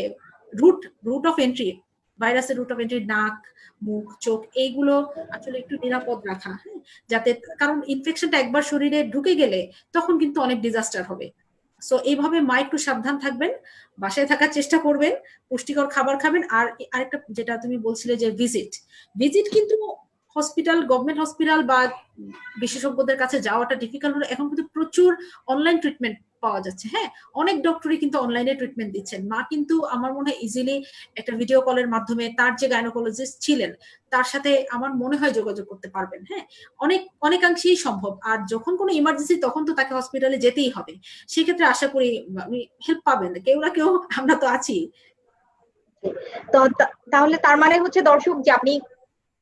রুট অফ এন্ট্রি, ভাইরাসের রুট অফ এন্ট্রি নাক, মুখ, চোখ, এইগুলো আসলে একটু নিরাপদ রাখা। হ্যাঁ, যাতে, কারণ ইনফেকশনটা একবার শরীরে ঢুকে গেলে তখন কিন্তু অনেক ডিজাস্টার হবে। সো এইভাবে মা একটু সাবধান থাকবেন, বাসায় থাকার চেষ্টা করবেন, পুষ্টিকর খাবার খাবেন। আর আরেকটা যেটা তুমি বলছিলে যে ভিজিট কিন্তু হসপিটাল, গভর্নমেন্ট হসপিটাল বা বিশেষজ্ঞদের কাছে যাওয়াটা ডিফিকাল্ট হলো, এখন কিন্তু প্রচুর অনলাইন ট্রিটমেন্ট পাওয়া যাচ্ছে। হ্যাঁ, অনেক ডক্টরই কিন্তু অনলাইনে ট্রিটমেন্ট দিচ্ছেন। মা কিন্তু আমার মনে হয় ইজিলি একটা ভিডিও কলের মাধ্যমে তার যে গাইনোকোলজিস্ট ছিলেন তার সাথে আমার মনে হয় যোগাযোগ করতে পারবেন। হ্যাঁ, অনেকাংশেই সম্ভব। আর যখন কোনো ইমার্জেন্সি, তখন তো তাকে হসপিটালে যেতেই হবে। সেক্ষেত্রে আশা করি আপনি হেল্প পাবেন, কেউ না কেউ, আমরা তো আছি। তো তাহলে তার মানে হচ্ছে দর্শক, যে আপনি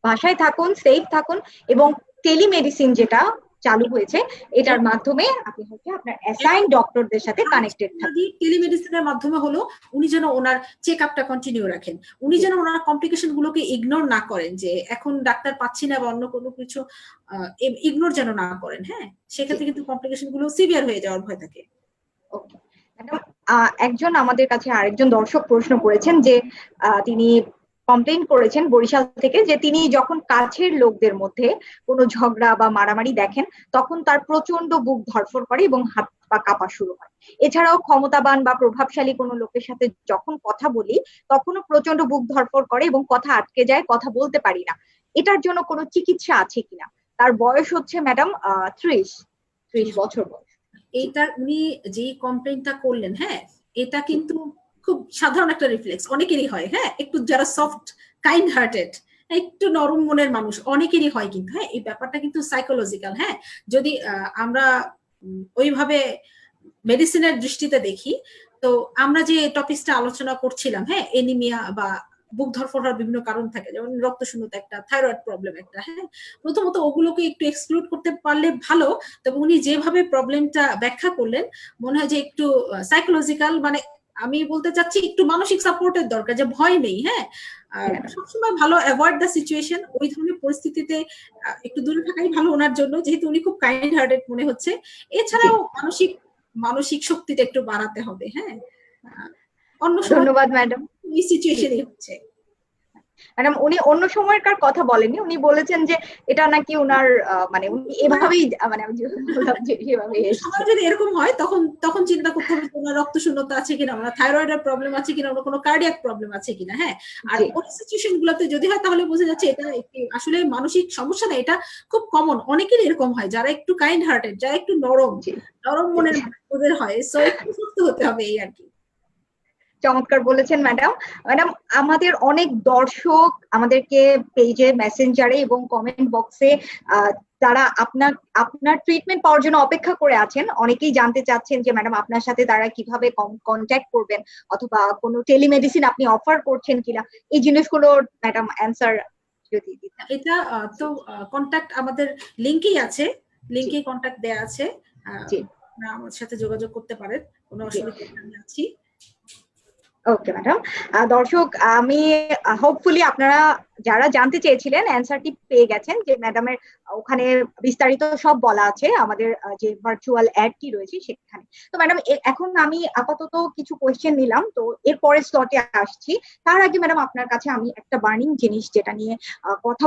বাসায় থাকুন, সেফ থাকুন, এবং টেলিমেডিসিন যেটা চালু হয়েছে, এটার মাধ্যমে আপনি হচ্ছে আপনার অ্যাসাইন ডক্টরদের সাথে কানেক্টেড থাকুন। টেলিমেডিসিনের মাধ্যমে হলো উনি যেন ওনার চেক আপটা কন্টিনিউ রাখেন, উনি যেন ওনার কমপ্লিকেশন গুলোকে ইগনোর না করেন, যে এখন ডাক্তার পাচ্ছি না বা অন্য কোনো কিছু ইগনোর যেন না করেন। হ্যাঁ, সেক্ষেত্রে কিন্তু কমপ্লিকেশন গুলো সিভিয়ার হয়ে যাওয়ার ভয় থাকে। ওকে ম্যাডাম, একজন আমাদের কাছে আরেকজন দর্শক প্রশ্ন করেছেন যে তিনি কমপ্লেইন করেছেন বরিশাল থেকে যে তিনি যখন কাছের লোকদের মধ্যে কোনো ঝগড়া বা মারামারি দেখেন তখন তার প্রচন্ড বুক ধড়ফড় করে এবং হাত পা কাঁপা শুরু হয়। এছাড়াও ক্ষমতাবান বা প্রভাবশালী কোনো লোকের সাথে যখন কথা বলি তখনও প্রচন্ড বুক ধড়ফড় করে এবং কথা আটকে যায়, কথা বলতে পারি না। এটার জন্য কোনো চিকিৎসা আছে কিনা? তার বয়স হচ্ছে ম্যাডাম 30 বছর বয়স। এইটা উনি যেই কমপ্লেইনটা করলেন, হ্যাঁ, এটা কিন্তু খুব সাধারণ একটা রিফ্লেক্স, অনেকেরই হয়, হ্যাঁ, একটু যারা সফট কাইন্ড হার্টেড, একটু নরম মনের মানুষ অনেকেরই হয় কিন্তু, হ্যাঁ, এই ব্যাপারটা কিন্তু সাইকোলজিক্যাল। হ্যাঁ, যদি আমরা ওইভাবে মেডিসিনের দৃষ্টিতে দেখি, তো আমরা যে টপিকটা আলোচনা করছিলাম, হ্যাঁ, এনিমিয়া বা বুক ধড়ফড় হওয়ার বিভিন্ন কারণ থাকে, যেমন রক্তশূন্যতা একটা, থাইরয়েড প্রবলেম একটা, হ্যাঁ, প্রথমত ওগুলোকে একটু এক্সক্লুড করতে পারলে ভালো। তবে উনি যেভাবে প্রবলেমটা ব্যাখ্যা করলেন মনে হয় যে একটু সাইকোলজিক্যাল, মানে আমি বলতে চাচ্ছি একটু মানসিক সাপোর্টের দরকার, যে ভয় নেই, হ্যাঁ, আর সবসময় ভালো অ্যাভয়েড দ্য সিচুয়েশন, ওই ধরনের পরিস্থিতিতে একটু দূরে থাকাই ভালো ওনার জন্য, যেহেতু উনি খুব কাইন্ড হার্টেড মনে হচ্ছে। এছাড়াও মানসিক মানসিক শক্তিটা একটু বাড়াতে হবে, হ্যাঁ, অন্য সময় ধন্যবাদ ম্যাডাম। এই সিচুয়েশনই হচ্ছে। ম্যাডাম উনি অন্য সময়কার কথা বলেননি, উনি বলেছেন যে এটা নাকি উনার মানে উনি এভাবেই মানে আমি বললাম যে এভাবে সময় যদি এরকম হয় তখন তখন চিন্তা করতে হবে ওনার রক্ত শূন্যতা আছে কিনা, ওনার থাইরয়েডের প্রবলেম আছে কিনা, ওনার কোনো কার্ডিয়াক প্রবলেম আছে কিনা, হ্যাঁ। আর ওই সিচুয়েশন গুলোতে যদি হয় তাহলে বোঝা যাচ্ছে এটা আসলে মানসিক সমস্যা না, এটা খুব কমন, অনেকেরই এরকম হয় যারা একটু কাইন্ড হার্টেড, যারা একটু নরম নরম মনের ওদের হয়, সো একটু সুস্থ হতে হবে এই আর কি। চমৎকার বলেছেন ম্যাডাম। ম্যাডাম আমাদের অনেক দর্শক আমাদেরকে পেজে, মেসেঞ্জারে এবং কমেন্ট বক্সে তারা আপনার ট্রিটমেন্ট পাওয়ার জন্য অপেক্ষা করে আছেন। অনেকেই জানতে চাচ্ছেন যে ম্যাডাম আপনার সাথে তারা কিভাবে কন্ট্যাক্ট করবেন অথবা কোনো টেলিমেডিসিন আপনি অফার করছেন কিনা, এই জিনিসগুলো ম্যাডাম অ্যান্সার যদি দিতেন। এটা তো কন্ট্যাক্ট আমাদের লিংকেই আছে, লিংকে কন্ট্যাক্ট দেয়া আছে, আমার সাথে যোগাযোগ করতে পারেন, কোনো অসুবিধা নেই, আমি আছি। Okay madam. দর্শক আমি হোপফুলি আপনারা যারা জানতে চেয়েছিলেন অ্যান্সারটি পেয়ে গেছেন, যে ম্যাডামের ওখানে বিস্তারিত সব বলা আছে আমাদের যে ভার্চুয়াল অ্যাডটি রয়েছে সেখানে। তো ম্যাডাম এখন আমি আপাতত কিছু কোয়েশ্চেন নিলাম, তো এরপরের স্লটে আসছি। তার আগে ম্যাডাম আপনার কাছে আমি একটা বার্নিং জিনিস যেটা নিয়ে কথা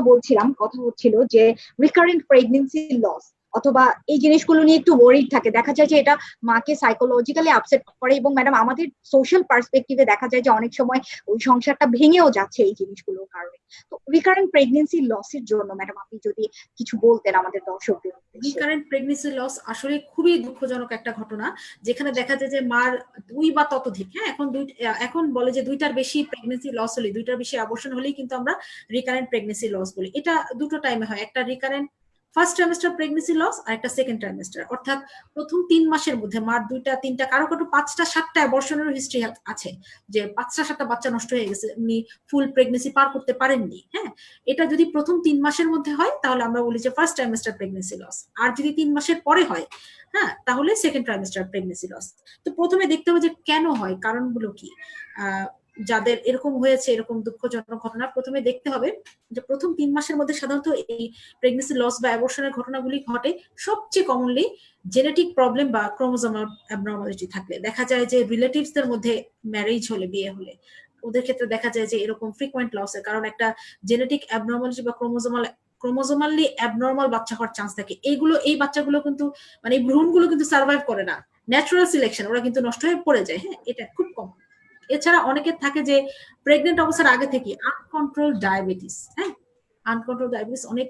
হচ্ছিল যে রিকারেন্ট প্রেগনেন্সি লস অথবা এই জিনিসগুলো নিয়ে একটু ওয়ারিড থাকে। দেখা যায় যে এটা মাকে সাইকোলজিক্যালি আপসেট করে এবং ম্যাডাম আমাদের সোশ্যাল পার্সপেক্টিভে দেখা যায় যে অনেক সময় ওই সংসারটা ভেঙেও যাচ্ছে এই জিনিসগুলোর কারণে। তো রিকারেন্ট প্রেগনেন্সি লসের জন্য ম্যাডাম আপনি যদি কিছু বলতেন আমাদের দর্শকদের। রিকারেন্ট প্রেগনেন্সি লস আসলে খুবই দুঃখজনক একটা ঘটনা, যেখানে দেখা যায় যে মার 2 বা ততোধিক, হ্যাঁ, এখন বলে যে 2টার বেশি প্রেগনেন্সি লস হলে, 2টার বেশি অ্যাবর্শন হলেই কিন্তু আমরা রিকারেন্ট প্রেগনেন্সি লস বলি। এটা দুটো টাইমে হয়, একটা recurrent first trimester pregnancy loss আর একটা সেকেন্ড ট্রাইমেস্টার, অর্থাৎ প্রথম 3 মাসের মধ্যে মার 2টা 3টা কারো 5টা 7টা অ্যাবর্শনের হিস্ট্রি আছে, যে 5টা 7টা বাচ্চা নষ্ট হয়ে গেছে, উনি ফুল প্রেগনেন্সি পার করতে পারেননি, হ্যাঁ। এটা যদি প্রথম 3 মাসের মধ্যে হয় তাহলে আমরা বলি যে ফার্স্ট ট্রাইমেস্টার প্রেগনেন্সি লস, আর যদি 3 মাসের পরে হয়, হ্যাঁ, তাহলে সেকেন্ড ট্রাইমেস্টার প্রেগনেন্সি লস। তো প্রথমে দেখতে হবে যে কেন হয়, কারণগুলো কি। যাদের এরকম হয়েছে, এরকম দুঃখজনক ঘটনা, প্রথমে দেখতে হবে যে প্রথম 3 মাসের মধ্যে সাধারণত এই প্রেগনেন্সি লস বা অ্যাবর্শনের ঘটনাগুলি ঘটে সবচেয়ে কমনলি জেনেটিক প্রবলেম বা ক্রোমোজোমাল অ্যাবনর্মালিটি থাকলে। দেখা যায় যে রিলেটিভসদের মধ্যে ম্যারেজ হলে, বিয়ে হলে, ওদের ক্ষেত্রে দেখা যায় যে এরকম ফ্রিকোয়েন্ট লসের কারণ একটা জেনেটিক অ্যাবনর্মালিটি বা ক্রোমোজোমালি অ্যাবনর্মাল বাচ্চা হওয়ার চান্স থাকে। এই বাচ্চাগুলো কিন্তু মানে এই ভ্রূণগুলো কিন্তু সার্ভাইভ করে না, ন্যাচারাল সিলেকশন, ওরা কিন্তু নষ্ট হয়ে পড়ে যায়, হ্যাঁ, এটা খুব কম। এছাড়া অনেকের থাকে যে প্রেগনেন্ট অবস্থার আগে থেকে আনকন্ট্রোল ডায়াবেটিস, হ্যাঁ, আনকন্ট্রোল ডায়াবেটিস অনেক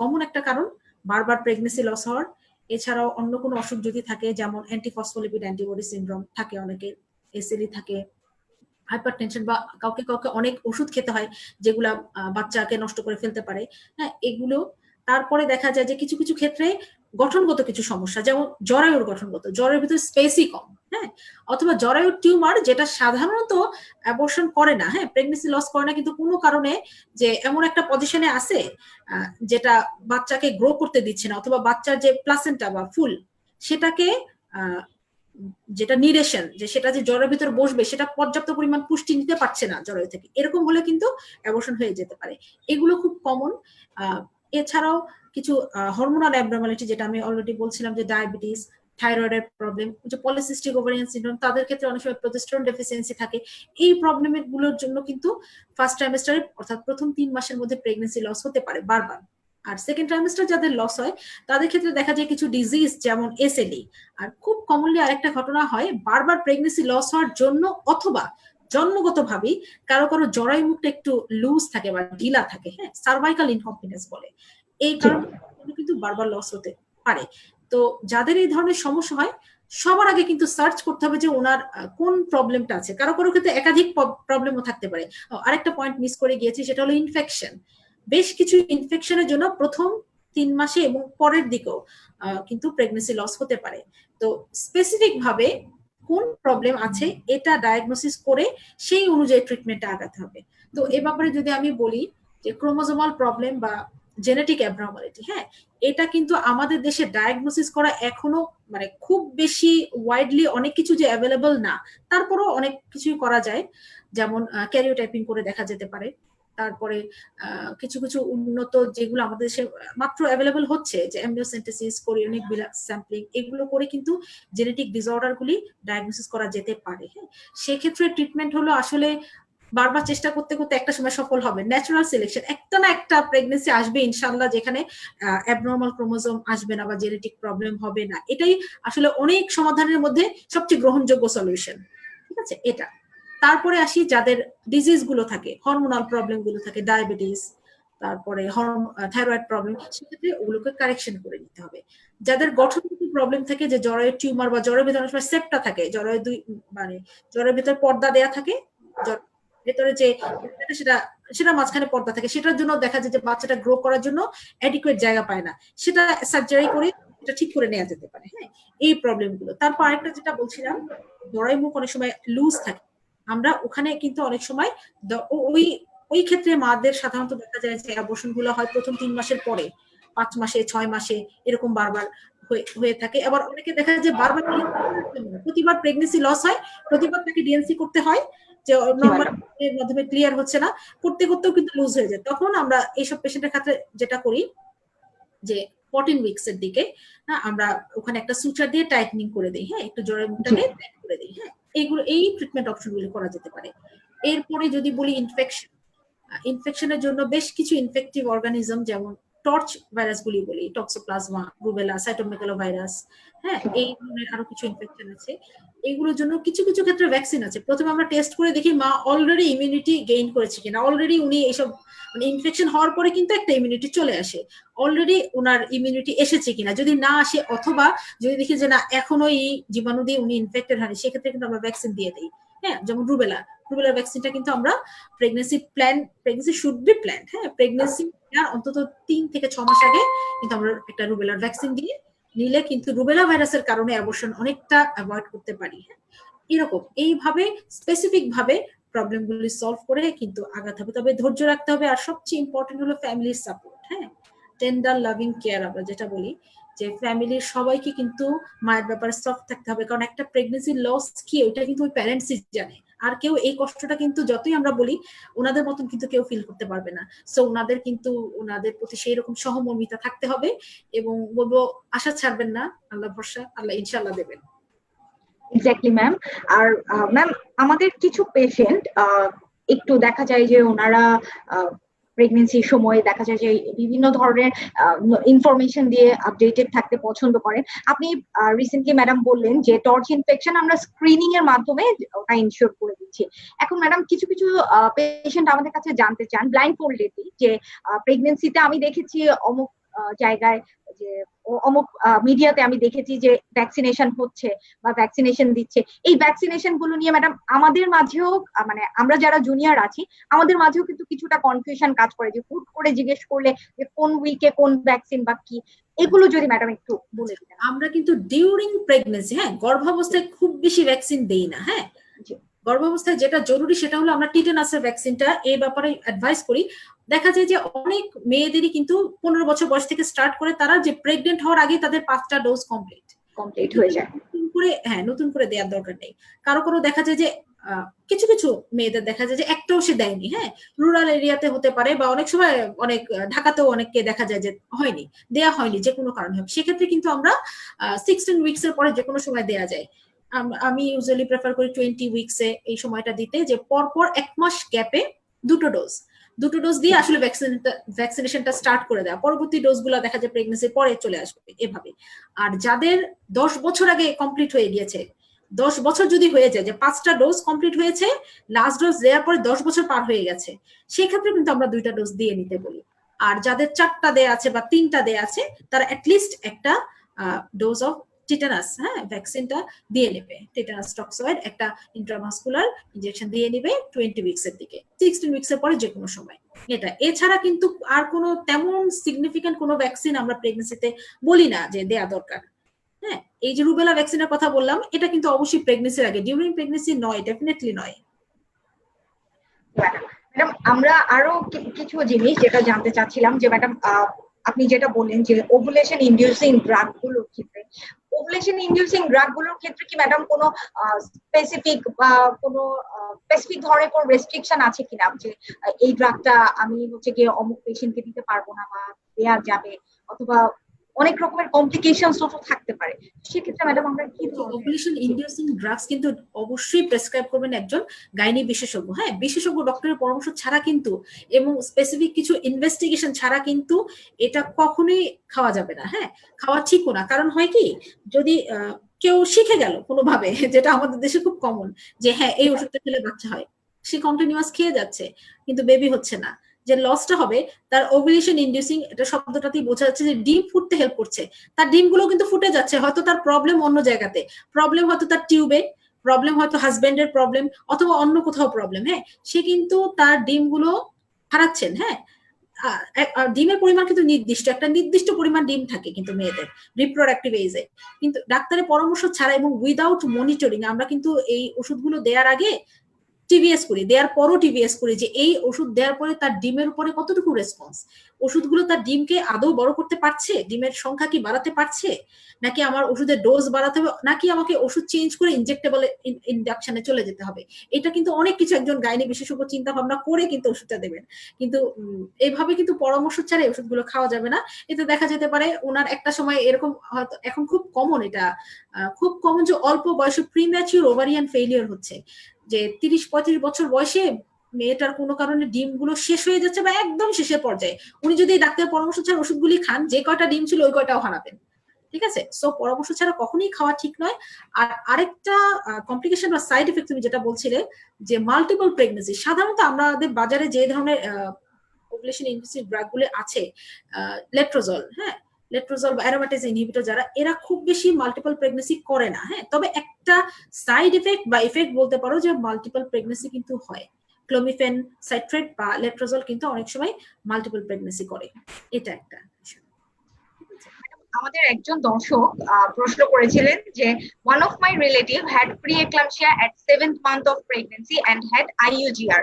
কমন একটা কারণ বারবার প্রেগনেন্সি লস হওয়ার। এছাড়াও অন্য কোনো অসুখ যদি থাকে, যেমন অ্যান্টিফসফোলিপিড অ্যান্টিবডি সিনড্রোম থাকে অনেকের, এসএলই থাকে, হাইপারটেনশন বা কাউকে কাউকে অনেক ওষুধ খেতে হয় যেগুলা বাচ্চাকে নষ্ট করে ফেলতে পারে, হ্যাঁ, এগুলো। তারপরে দেখা যায় যে কিছু কিছু ক্ষেত্রে গঠনগত কিছু সমস্যা, যেমন জরায়ুর গঠনগত, জরায়ুর ভিতরে স্পেসই কম, হ্যাঁ, অথবা জরায়ুর টিউমার যেটা সাধারণত অ্যাবর্শন করে না, হ্যাঁ, প্রেগনেন্সি লস করে না, কিন্তু কোনো কারণে যে এমন একটা পজিশনে আছে যেটা বাচ্চাকে গ্রো করতে দিচ্ছে না, অথবা বাচ্চার যে প্লাসেন্টা বা ফুল সেটাকে যেটা নিরেশন, যে সেটা যে জরায়ুর ভিতরে বসবে সেটা পর্যাপ্ত পরিমাণ পুষ্টি নিতে পারছে না জরায়ু থেকে, এরকম হলে কিন্তু অ্যাবর্শন হয়ে যেতে পারে। এগুলো খুব কমন। এছাড়াও কিছু হরমোনাল অ্যাবনর্মালিটি, যেটা আমি অলরেডি বলছিলাম, যে ডায়াবেটিস, থাইরয়েডের প্রবলেম, যে পলিসিস্টিক ওভারিয়ান সিনড্রোম, তাদের ক্ষেত্রে অনেক সময় প্রোজেস্টেরন ডেফিসিয়েন্সি থাকে। এই প্রবলেম গুলোর জন্য কিন্তু ফার্স্ট ট্রাইমেস্টারে অর্থাৎ প্রথম 3 মাসের মধ্যে প্রেগনেন্সি লস হতে পারে বারবার। আর সেকেন্ড ট্রাইমেস্টার যাদের লস হয় তাদের ক্ষেত্রে দেখা যায় কিছু ডিজিজ যেমন এসএলই। আর খুব কমনলি আরেকটা ঘটনা হয়, বারবার প্রেগনেন্সি লস হওয়ার জন্য অথবা জন্মগতভাবেই কারো কারো জরায়ু মুখটা একটু লুজ থাকে বা ঢিলা থাকে, হ্যাঁ, সার্ভাইকাল ইনকনফিডেন্স বলে, এই কারণে কিন্তু বারবার লস হতে পারে। তো যাদের এই ধরনের সমস্যা হয় সবার আগে কিন্তু সার্চ করতে হবে যে ওনার কোন প্রবলেমটা আছে। কারো কারো ক্ষেত্রে একাধিক প্রবলেমও থাকতে পারে। আরেকটা পয়েন্ট মিস করে গিয়েছি, সেটা হলো ইনফেকশন। বেশ কিছু ইনফেকশনের জন্য প্রথম 3 মাসে এবং পরের দিকেও কিন্তু প্রেগনেন্সি লস হতে পারে। তো স্পেসিফিক ভাবে কোন প্রবলেম আছে এটা ডায়াগনোসিস করে সেই অনুযায়ী ট্রিটমেন্টটা আগাতে হবে। তো এ ব্যাপারে যদি আমি বলি যে ক্রোমোজোমাল প্রবলেম বা জেনেটিক অ্যাবনর্মালিটি, হ্যাঁ, এটা কিন্তু আমাদের দেশে ডায়াগনোসিস করা এখনো মানে খুব বেশি ওয়াইডলি অনেক কিছু যে অ্যাভেলেবল না, তারপরও অনেক কিছুই করা যায়। যেমন ক্যারিওটাইপিং করে দেখা যেতে পারে। তারপরে কিছু কিছু উন্নত যেগুলো আমাদের দেশে মাত্র অ্যাভেলেবল হচ্ছে, যে এমব্রিওসিন্থেসিস, কোরিয়নিক স্যাম্পলিং, এগুলো করে কিন্তু জেনেটিক ডিসঅর্ডার গুলি ডায়াগনোসিস করা যেতে পারে। হ্যাঁ, সেক্ষেত্রে ট্রিটমেন্ট হলো আসলে বারবার চেষ্টা করতে করতে একটা সময় সফল হবে। ন্যাচারাল সিলেকশন, একটা না একটা প্রেগনেন্সি আসবে ইনশাআল্লাহ যেখানে অ্যাবনর্মাল ক্রোমোজোম আসবে না বা জেনেটিক প্রবলেম হবে না। এটাই আসলে অনেক সমাধানের মধ্যে সবচেয়ে গ্রহণযোগ্য সলিউশন। ঠিক আছে, এটা। তারপরে আসি যাদের ডিজিজ গুলো থাকে, হরমোনাল প্রবলেম গুলো থাকে, ডায়াবেটিস, তারপরে থাইরয়েড প্রবলেম, সেক্ষেত্রে ওগুলোকে কারেকশন করে নিতে হবে। যাদের গঠনগত প্রবলেম থাকে, যে জরায়ুর টিউমার বা জরায়ুর ভিতরে অনেক সময় সেপ্টা থাকে, জরায়ু মানে জরায়ুর ভিতরে পর্দা দেয়া থাকে, ভেতরে যে সেটা সেটা মাঝখানে পর্দা থাকে, সেটার জন্য দেখা যায় যে বাচ্চাটা গ্রো করার জন্য অ্যাডিকুয়েট জায়গা পায় না, সেটা সার্জারি করে এটা ঠিক করে নেওয়া যেতে পারে। হ্যাঁ, এই প্রবলেম গুলো। তারপর আরেকটা যেটা বলছিলাম, জরায়ু মুখ অনেক সময় লুজ থাকে, আমরা ওখানে কিন্তু অনেক সময় ওই ওই ক্ষেত্রে মাদের সাধারণত দেখা যায় যে অ্যাবর্শন গুলো হয় প্রথম 3 মাসের পরে, 5 মাসে 6 মাসে এরকম বারবার হয়ে থাকে। আবার অনেকে দেখা যায় যে বারবার প্রতিবার প্রেগনেন্সি লস হয়, প্রতিবার তাকে ডিএনসি করতে হয়, যে নর্মাল এর মাধ্যমে ক্লিয়ার হচ্ছে না, করতে করতেও কিন্তু লুজ হয়ে যায়। তখন আমরা এইসব পেশেন্টের ক্ষেত্রে যেটা করি যে 14 উইকস এর দিকে আমরা ওখানে একটা সুচার দিয়ে টাইটনিং করে দিই, হ্যাঁ, একটু জরায়ুটাকে টাইট করে দিই। হ্যাঁ, এইগুলো এই ট্রিটমেন্ট অপশনগুলো করা যেতে পারে। এরপরে যদি বলি ইনফেকশনের জন্য বেশ কিছু ইনফেক্টিভ অর্গানিজম, যেমন টর্চ ভাইরাস গুলি বলি, টক্সোপ্লাজমা, রুবেলা, সাইটোমেগালোভাইরাস, হ্যাঁ, এই ধরনের আরো কিছু ইনফেকশন আছে। এগুলোর জন্য কিছু কিছু ক্ষেত্রে ভ্যাকসিন আছে। প্রথমে আমরা টেস্ট করে দেখি মা অলরেডি ইমিউনিটি গেইন করেছে কিনা, অলরেডি উনি এইসব মানে ইনফেকশন হওয়ার পরে কিন্তু একটা ইমিউনিটি চলে আসে, অলরেডি ওনার ইমিউনিটি এসেছে কিনা। যদি না আসে অথবা যদি দেখি যে না এখনো এই জীবাণু দিয়ে উনি ইনফেক্টেড হয়নি, সেক্ষেত্রে কিন্তু আমরা ভ্যাকসিন দিয়ে দিই। হ্যাঁ, যেমন রুবেলার ভ্যাকসিনটা কিন্তু আমরা প্রেগনেন্সি শুড বি প্ল্যান, হ্যাঁ, প্রেগনেন্সি অন্তত 3 থেকে 6 মাস আগে কিন্তু আমরা একটা রুবেলার ভ্যাকসিন দিয়ে নিলে কিন্তু রুবেলা ভাইরাসের কারণে অ্যাবর্শন অনেকটা অ্যাভয়েড করতে পারি। হ্যাঁ, এরকম এইভাবে স্পেসিফিক ভাবে প্রবলেমগুলি সলভ করে কিন্তু আগাতে হবে। তবে ধৈর্য রাখতে হবে। আর সবচেয়ে ইম্পর্টেন্ট হলো ফ্যামিলির সাপোর্ট। হ্যাঁ, টেন্ডার লাভিং কেয়ার আমরা যেটা বলি, যে ফ্যামিলির সবাইকে কিন্তু মায়ের ব্যাপারে সফট থাকতে হবে, কারণ একটা প্রেগনেন্সি লস কি ওইটা কিন্তু ওই প্যারেন্টসই জানে। আর কেউ এই কষ্টটা কিন্তু যতই আমরা বলি ওনাদের মতন কিন্তু কেউ ফিল করতে পারবে না। সো ওনাদের কিন্তু ওনাদের প্রতি সেই রকম সহমর্মিতা থাকতে হবে এবং বলবো আশা ছাড়বেন না, আল্লাহ ভরসা, আল্লাহ ইনশাআল্লাহ দেবেন। Exactly ma'am. আর ম্যাম, আমাদের কিছু পেশেন্ট একটু দেখা যায় যে ওনারা প্রেগনেন্সির সময় দেখা যায় যে বিভিন্ন ধরনের ইনফরমেশন দিয়ে আপডেটেড থাকতে পছন্দ করেন। আপনি রিসেন্টলি ম্যাডাম বললেন যে টর্চ ইনফেকশন আমরা স্ক্রিনিং এর মাধ্যমে ওটা ইনশিওর করে দিচ্ছি। এখন ম্যাডাম কিছু কিছু পেশেন্ট আমাদের কাছে জানতে চান ব্লাইন্ড ফোল্ডেডলি যে প্রেগনেন্সিতে আমি দেখেছি অমুক জায়গায়, যে অমুক মিডিয়াতে আমি দেখেছি যে ভ্যাকসিনেশন হচ্ছে বা ভ্যাকসিনেশন দিচ্ছে। এই ভ্যাকসিনেশন গুলো নিয়ে ম্যাডাম আমাদের মাঝেও মানে আমরা যারা জুনিয়র আছি আমাদের মাঝেও কিন্তু কিছুটা কনফিউশন কাজ করে, যে হুট করে জিজ্ঞেস করলে যে কোন উইকে কোন ভ্যাকসিন বা কি, এগুলো যদি ম্যাডাম একটু বলে দিতেন। আমরা কিন্তু ডিউরিং প্রেগনেন্সি, হ্যাঁ, গর্ভাবস্থায় খুব বেশি ভ্যাকসিন দেই না। হ্যাঁ, গর্ভাবস্থায় যেটা জরুরি সেটা হলো আমরা টিটেনাসের ভ্যাকসিনটা এই ব্যাপারে অ্যাডভাইস করি। দেখা যায় যে অনেক মেয়েদেরই কিন্তু 15 বছর বয়স থেকে স্টার্ট করে, তারা যে প্রেগনেন্ট হওয়ার আগে তাদের 5টা ডোজ কমপ্লিট হয়ে যায়। নতুন করে দেওয়ার দরকার নেই। কারো কারো দেখা যায় যে কিছু কিছু মেয়েদের দেখা যায় যে একটাও সে দেয়নি, হ্যাঁ, রুরাল এরিয়াতে হতে পারে বা অনেক সময় অনেক ঢাকাতেও অনেককে দেখা যায় যে হয়নি, দেয়া হয়নি যে কোনো কারণে হোক, সেক্ষেত্রে কিন্তু আমরা 16 উইকস এর পরে যে কোনো সময় দেয়া যায়। আমি ইউজুয়ালি প্রেফার করি 20 উইকসে এই সময়টা দিতে, যে পরপর 1 মাস গ্যাপে দুটো ডোজ দিয়ে আসলে ভ্যাকসিনেশনটা স্টার্ট করে দেওয়া, পরবর্তী ডোজগুলো দেখা যায় প্রেগনেন্সির পরে চলে আসবে এভাবে। আর যাদের 10 বছর আগে কমপ্লিট হয়ে গিয়েছে, 10 বছর যদি হয়ে যায় যে 5টা ডোজ কমপ্লিট হয়েছে, লাস্ট ডোজ দেওয়ার পরে 10 বছর পার হয়ে গেছে, সেক্ষেত্রে কিন্তু আমরা 2টা ডোজ দিয়ে নিতে বলি। আর যাদের 4টা দেয়া আছে বা 3টা দেয়া আছে, তারা অ্যাটলিস্ট একটা ডোজ অফ টিটানাস, হ্যাঁ, ভ্যাকসিনটা দিয়ে নেবে, টিটানাস টক্সয়েড একটা ইন্ট্রামাসকুলার ইনজেকশন দিয়ে নেবে 20 উইকস এর দিকে, 16 উইকস এর পরে যে কোনো সময়। এটা এছাড়া কিন্তু আর কোনো তেমন সিগনিফিকেন্ট কোনো ভ্যাকসিন আমরা প্রেগনেন্সিতে বলি না যে দেয়া দরকার। হ্যাঁ, এই যে রুবেলা ভ্যাকসিনের কথা বললাম, এটা কিন্তু অবশ্যই প্রেগনেন্সির আগে, ডিউরিং প্রেগনেন্সি নয়, ডেফিনেটলি নয়। ম্যাডাম আমরা আরো কিছু জিনিস যেটা জানতে চাচ্ছিলাম যে ম্যাডাম আপনি যেটা বললেন যে ওভুলেশন ইনডিউসিং ড্রাগ গুলোর ক্ষেত্রে, ওভুলেশন ইনডিউসিং ড্রাগ গুলোর ক্ষেত্রে কি ম্যাডাম কোনো স্পেসিফিক বা কোনো স্পেসিফিক ধরনের কোনো রেস্ট্রিকশন আছে কিনা যে এই ড্রাগটা আমি হচ্ছে গিয়ে অমুক পেশেন্টকে দিতে পারবো না বা দেয়া যাবে, অথবা অনেক রকমের কমপ্লিকেশনস তো থাকতে পারে, সেক্ষেত্রে ম্যাডাম আমরা কি ধরনের ওভুলেশন ইনডিউসিং ড্রাগস কিন্তু অবশ্যই প্রেসক্রাইব করবেন একজন গাইনি বিশেষজ্ঞ, হ্যাঁ, বিশেষজ্ঞ ডক্টরের পরামর্শ ছাড়া কিন্তু এবং স্পেসিফিক কিছু ইনভেস্টিগেশন ছাড়া কিন্তু এটা কখনোই খাওয়া যাবে না, হ্যাঁ, খাওয়া ঠিকও না। কারণ হয় কি, যদি কেউ শিখে গেল কোনোভাবে, যেটা আমাদের দেশে খুব কমন, যে হ্যাঁ এই ওষুধটা খেলে বাচ্চা হয়, সে কন্টিনিউয়াস খেয়ে যাচ্ছে কিন্তু বেবি হচ্ছে না, যে লসটা হবে তার ওভুলেশন ইনডিউসিং, এটা শব্দটাতেই বোঝা যাচ্ছে যে ডিম ফুটতে হেল্প করছে, তার ডিমগুলো কিন্তু ফুটে যাচ্ছে, হয়তো তার প্রবলেম অন্য জায়গাতে, প্রবলেম হয়তো তার টিউবে, প্রবলেম হয়তো হাজবেন্ডের প্রবলেম, অথবা অন্য কোথাও প্রবলেম, হ্যাঁ, সে কিন্তু তার ডিমগুলো হারাচ্ছেন, হ্যাঁ। ডিমের পরিমাণ কিন্তু নির্দিষ্ট, একটা নির্দিষ্ট পরিমাণ ডিম থাকে কিন্তু মেয়েদের রিপ্রোডাক্টিভ এজে, কিন্তু ডাক্তারের পরামর্শ ছাড়া এবং উইদাউট মনিটরিং আমরা কিন্তু এই ওষুধগুলো দেওয়ার আগে টিভিএস করি, দেওয়ার পরও টিভিএস করি যে এই ওষুধ দেওয়ার পরে তার ডিমের উপরে কতটুকু রেসপন্স, ওষুধগুলো তার ডিমকে আদৌ বড় করতে পারছে, ডিমের সংখ্যা কি বাড়াতে পারছে, নাকি আমার ওষুধের ডোজ বাড়াতে হবে, নাকি আমাকে ওষুধ চেঞ্জ করে ইনজেক্টেবল ইন্ডাকশনে চলে যেতে হবে। এটা কিন্তু অনেক কিছু একজন গাইনি বিশেষজ্ঞ চিন্তা ভাবনা করে কিন্তু ওষুধটা দেবেন, কিন্তু এইভাবে কিন্তু পরামর্শ ছাড়া ওষুধগুলো খাওয়া যাবে না। এতে দেখা যেতে পারে ওনার একটা সময় এরকম, হয়তো এখন খুব কমন, এটা খুব কমন যে অল্প বয়সে প্রিম্যাচিউর ওভারিয়ান ফেলিওর হচ্ছে, যে 30-35 বছর বয়সে মেয়েটার কোনো কারণে ডিমগুলো শেষ হয়ে যাচ্ছে বা একদম শেষের পর্যায়ে, উনি যদি ডাক্তারের পরামর্শ ছাড়া ওষুধগুলি খান, যে কয়টা ডিম ছিল ওই কয়টাও হারাবেন। ঠিক আছে, সো পরামর্শ ছাড়া কখনোই খাওয়া ঠিক নয়। আর আরেকটা কমপ্লিকেশন বা সাইড এফেক্ট তুমি যেটা বলছিলে যে মাল্টিপল প্রেগনেন্সি, সাধারণত আমাদের বাজারে যে ধরনের ওভুলেশন ইনডিউসিং ড্রাগ গুলো আছে, লেট্রোজল, হ্যাঁ, লেট্রোজল বা অ্যারোমাটেজ ইনহিবিটর, যারা এরা খুব বেশি মাল্টিপল প্রেগনেন্সি করে না, হ্যাঁ, তবে একটা সাইড এফেক্ট বা এফেক্ট বলতে পারো যে মাল্টিপল প্রেগনেন্সি কিন্তু হয়, ক্লোমিফেন সাইট্রেট বা লেট্রোজল কিন্তু অনেক সময় মাল্টিপল প্রেগনেন্সি করে, এটা একটা বিষয়। আমাদের একজন দর্শক প্রশ্ন করেছিলেন যে one of my relative had pre-eclampsia at 7th month of pregnancy and had IUGR.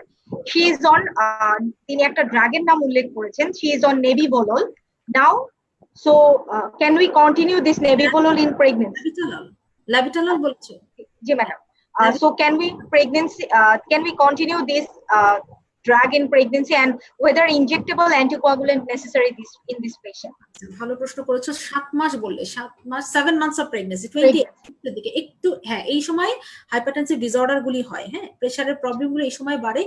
She is on তিনি একটা ড্রাগের নাম উল্লেখ করেছেন, she is on nebivolol now, so can we continue this nebivolol in pregnancy? লাবিটালল বলছো? জি madam, so can we continue this drug in pregnancy and whether injectable anticoagulant necessary in this patient? ভালো প্রশ্ন করেছো। 7 মাস বললে, 7 মাস, 7 months of pregnancy, 20 এর দিকে একটু, হ্যাঁ, এই সময় হাইপারটেনসিভ ডিসঅর্ডার গুলি হয়, হ্যাঁ, প্রেসারের প্রবলেম গুলো এই সময় বাড়ে,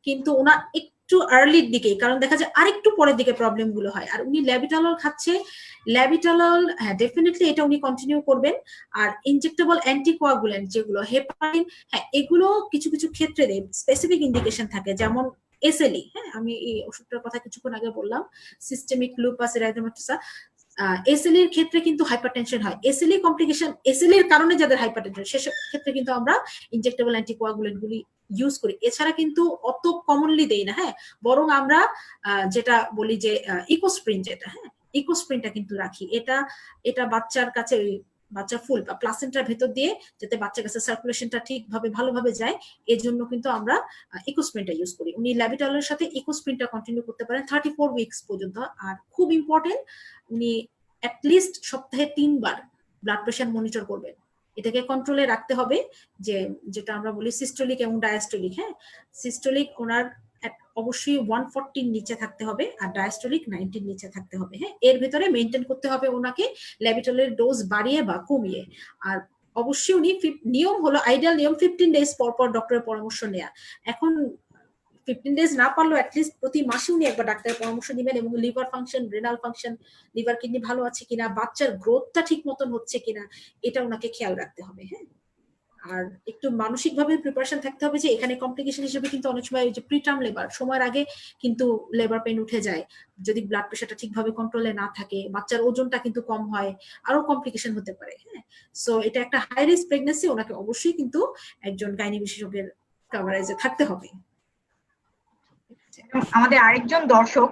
কিন্তু ওনার একটু আর্লির দিকে, কারণ দেখা যায় আরেকটু পরের দিকে প্রবলেম গুলো হয়, আর উনি ল্যাবিটালল খাচ্ছে, ল্যাবিটালল, হ্যাঁ, ডেফিনেটলি এটা উনি কন্টিনিউ করবেন। আর ইনজেক্টেবল অ্যান্টিকোয়াগুলেন্ট যেগুলো হেপারিন, হ্যাঁ, এগুলো কিছু কিছু ক্ষেত্রে স্পেসিফিক ইন্ডিকেশন থাকে, যেমন এসএলই, হ্যাঁ, আমি এই ওষুধটার কথা কিছুক্ষণ আগে বললাম, সিস্টেমিক লুপাস এরিথেমাটোসা, এসএলই এর ক্ষেত্রে কিন্তু হাইপারটেনশন হয়, এসএলই কমপ্লিকেশন, এসএলই এর কারণে যাদের হাইপারটেনশন, সেসব ক্ষেত্রে কিন্তু আমরা ইনজেক্টেবল অ্যান্টিকোয়াগুলেন্ট গুলি ইউজ করি, এছাড়া কিন্তু অত কমনলি দেই না, হ্যাঁ, বরং আমরা যেটা বলি যে ইকোস্প্রিন, যেটা, হ্যাঁ, ইকোস্প্রিনটা কিন্তু রাখি, এটা বাচ্চার কাছে, বাচ্চা ফুল বা প্লাসেন্টার ভেতর দিয়ে যাতে বাচ্চার কাছে সার্কুলেশনটা ঠিকভাবে ভালোভাবে যায়, এর জন্য কিন্তু আমরা ইকোস্প্রিনটা ইউজ করি। উনি ল্যাবিটালের সাথে ইকোস্প্রিনটা কন্টিনিউ করতে পারেন 34 উইকস পর্যন্ত। আর খুব ইম্পর্টেন্ট, উনি অ্যাটলিস্ট সপ্তাহে 3 বার ব্লাড প্রেশার মনিটর করবেন, এটাকে কন্ট্রোলে রাখতে হবে, যে যেটা আমরা বলি সিস্টোলিক এবং ডায়াস্টোলিক। হ্যাঁ, সিস্টোলিক ওনার অবশ্যই 140 নিচে থাকতে হবে, আর ডায়াস্টোলিক 90 নিচে থাকতে হবে। হ্যাঁ, এর ভিতরে মেনটেন করতে হবে ওনাকে ল্যাবিটলের ডোজ বাড়িয়ে বা কমিয়ে। আর অবশ্যই উনি নিয়ম হলো, আইডিয়াল নিয়ম 15 ডেজ পর পর ডক্টরের পরামর্শ নেওয়া। এখন 15 ডেজ না পারলেও অ্যাটলিস্ট প্রতি মাসে উনি একবার ডাক্তারের পরামর্শ নেবেন, এবং liver function, renal function, liver kidney ভালো আছে কিনা, বাচ্চার গ্রোথটা ঠিক মতন হচ্ছে কিনা, এটা ওনাকে খেয়াল রাখতে হবে। হ্যাঁ, আর একটু মানসিক ভাবে প্রিপারেশন থাকতে হবে, যে এখানে কমপ্লিকেশন হিসেবে কিন্তু অনেক সময় যে প্রিটার্ম লেবার, সময়ের আগে কিন্তু লেবার পেন উঠে যায়, যদি ব্লাড প্রেশারটা ঠিকভাবে কন্ট্রোলে না থাকে, বাচ্চার ওজনটা কিন্তু কম হয়, আরো কমপ্লিকেশন হতে পারে। হ্যাঁ, সো এটা একটা হাই রিস্ক প্রেগন্যান্সি, ওনাকে অবশ্যই কিন্তু একজন গাইনি বিশেষজ্ঞের কভারেজে থাকতে হবে। আমাদের আরেকজন দর্শক,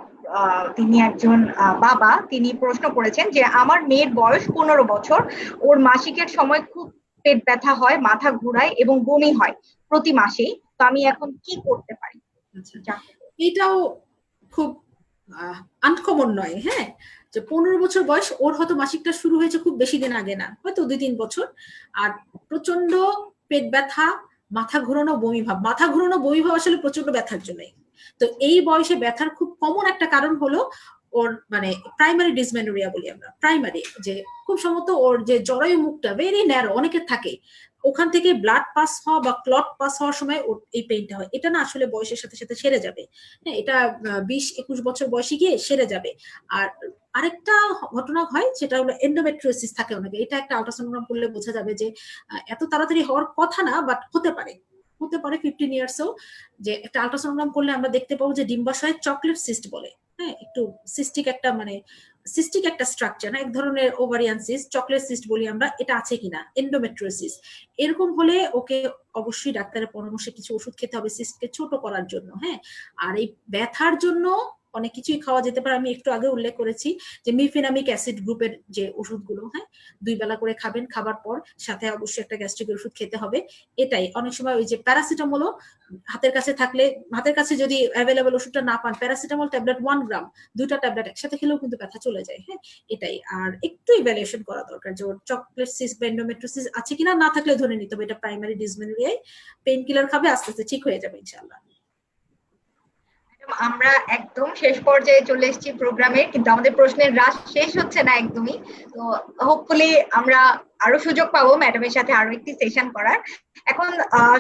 তিনি একজন বাবা, তিনি প্রশ্ন করেছেন যে আমার মেয়ের বয়স 15 বছর, ওর মাসিকের সময় খুব পেট ব্যথা হয়, মাথা ঘুরায় এবং বমি হয় প্রতি মাসেই, তো আমি এখন কি করতে পারি? এটাও খুব আনকমন নয়। হ্যাঁ, যে 15 বছর বয়স, ওর হয়তো মাসিকটা শুরু হয়েছে খুব বেশি দিন আগে না, হয়তো 2-3 বছর, আর প্রচন্ড পেট ব্যথা, মাথা ঘুরানো, বমি ভাব। মাথা ঘুরানো, বমি ভাব আসলে প্রচন্ড ব্যথার জন্যই। তো এই বয়সে ব্যথার খুব কমন একটা কারণ হলো ওর মানে প্রাইমারি ডিসমেনোরিয়া বলি আমরা, প্রাইমারি, যে খুব সম্ভবত ওর যে জরায়ু মুখটা ভেরি ন্যারো, অনেকের থাকে, ওখান থেকে ব্লাড পাস হওয়া বা ক্লট পাস হওয়ার সময় ওর এই পেইনটা হয়। এটা না আসলে বয়সের সাথে সাথে সেরে যাবে। হ্যাঁ, এটা 20-21 বছর বয়সে গিয়ে সেরে যাবে। আর আরেকটা ঘটনা হয়, সেটা হলো এন্ডোমেট্রিওসিস থাকে অনেকে। এটা একটা আল্ট্রাসোনোগ্রাম করলে বোঝা যাবে যে এত তাড়াতাড়ি হওয়ার কথা না, বাট হতে পারে 15 ইয়ার্সেও, যে একটা আল্ট্রাসোনোগ্রাম করলে আমরা দেখতে পাবো যে ডিম্বাশয়ে চকলেট সিস্ট বলে, হ্যাঁ, একটু সিস্টিক একটা সিস্টিক একটা স্ট্রাকচার, এক ধরনের ওভারিয়ান সিস্ট, চকলেট সিস্ট বলি আমরা, এটা আছে কিনা, এন্ডোমেট্রিওসিস। এরকম হলে ওকে অবশ্যই ডাক্তারের পরামর্শে কিছু ওষুধ খেতে হবে সিস্টকে ছোট করার জন্য। হ্যাঁ, আর এই ব্যথার জন্য অনেক কিছুই খাওয়া যেতে পারে। আমি একটু আগে উল্লেখ করেছি যে মিফেনামিক অ্যাসিড গ্রুপের যে ওষুধগুলো, হ্যাঁ, 2 বেলা করে খাবেন, খাবার পর সাথে অবশ্যই একটা গ্যাস্ট্রিকের ওষুধ খেতে হবে। এটাই, অনেক সময় ওই যে প্যারাসিটামলও হাতের কাছে থাকলে, হাতের কাছে যদি অ্যাভেলেবল ওষুধটা না পান, প্যারাসিটামল ট্যাবলেট 1 গ্রাম, 2টা ট্যাবলেট একসাথে খেলেও কিন্তু ব্যথা চলে যায়। হ্যাঁ, এটাই। আর একটু ইভ্যালুয়েশন করা দরকার যে ওর চকলেট সিস্ট বা এন্ডোমেট্রিওসিস আছে কিনা, না থাকলে ধরে নিতে হবে এটা প্রাইমারি ডিসমেনোরিয়ায়, পেইন কিলার খাবে, আস্তে আস্তে ঠিক হয়ে যাবে ইনশাআল্লাহ। আমরা একদম শেষ পর্যায়ে চলে এসেছি প্রোগ্রামে, কিন্তু আমাদের প্রশ্নের রাশ শেষ হচ্ছে না একদমই। তো হোপফুলি আমরা আরো সুযোগ পাবো ম্যাডামের সাথে আরো একটি সেশন করার। এখন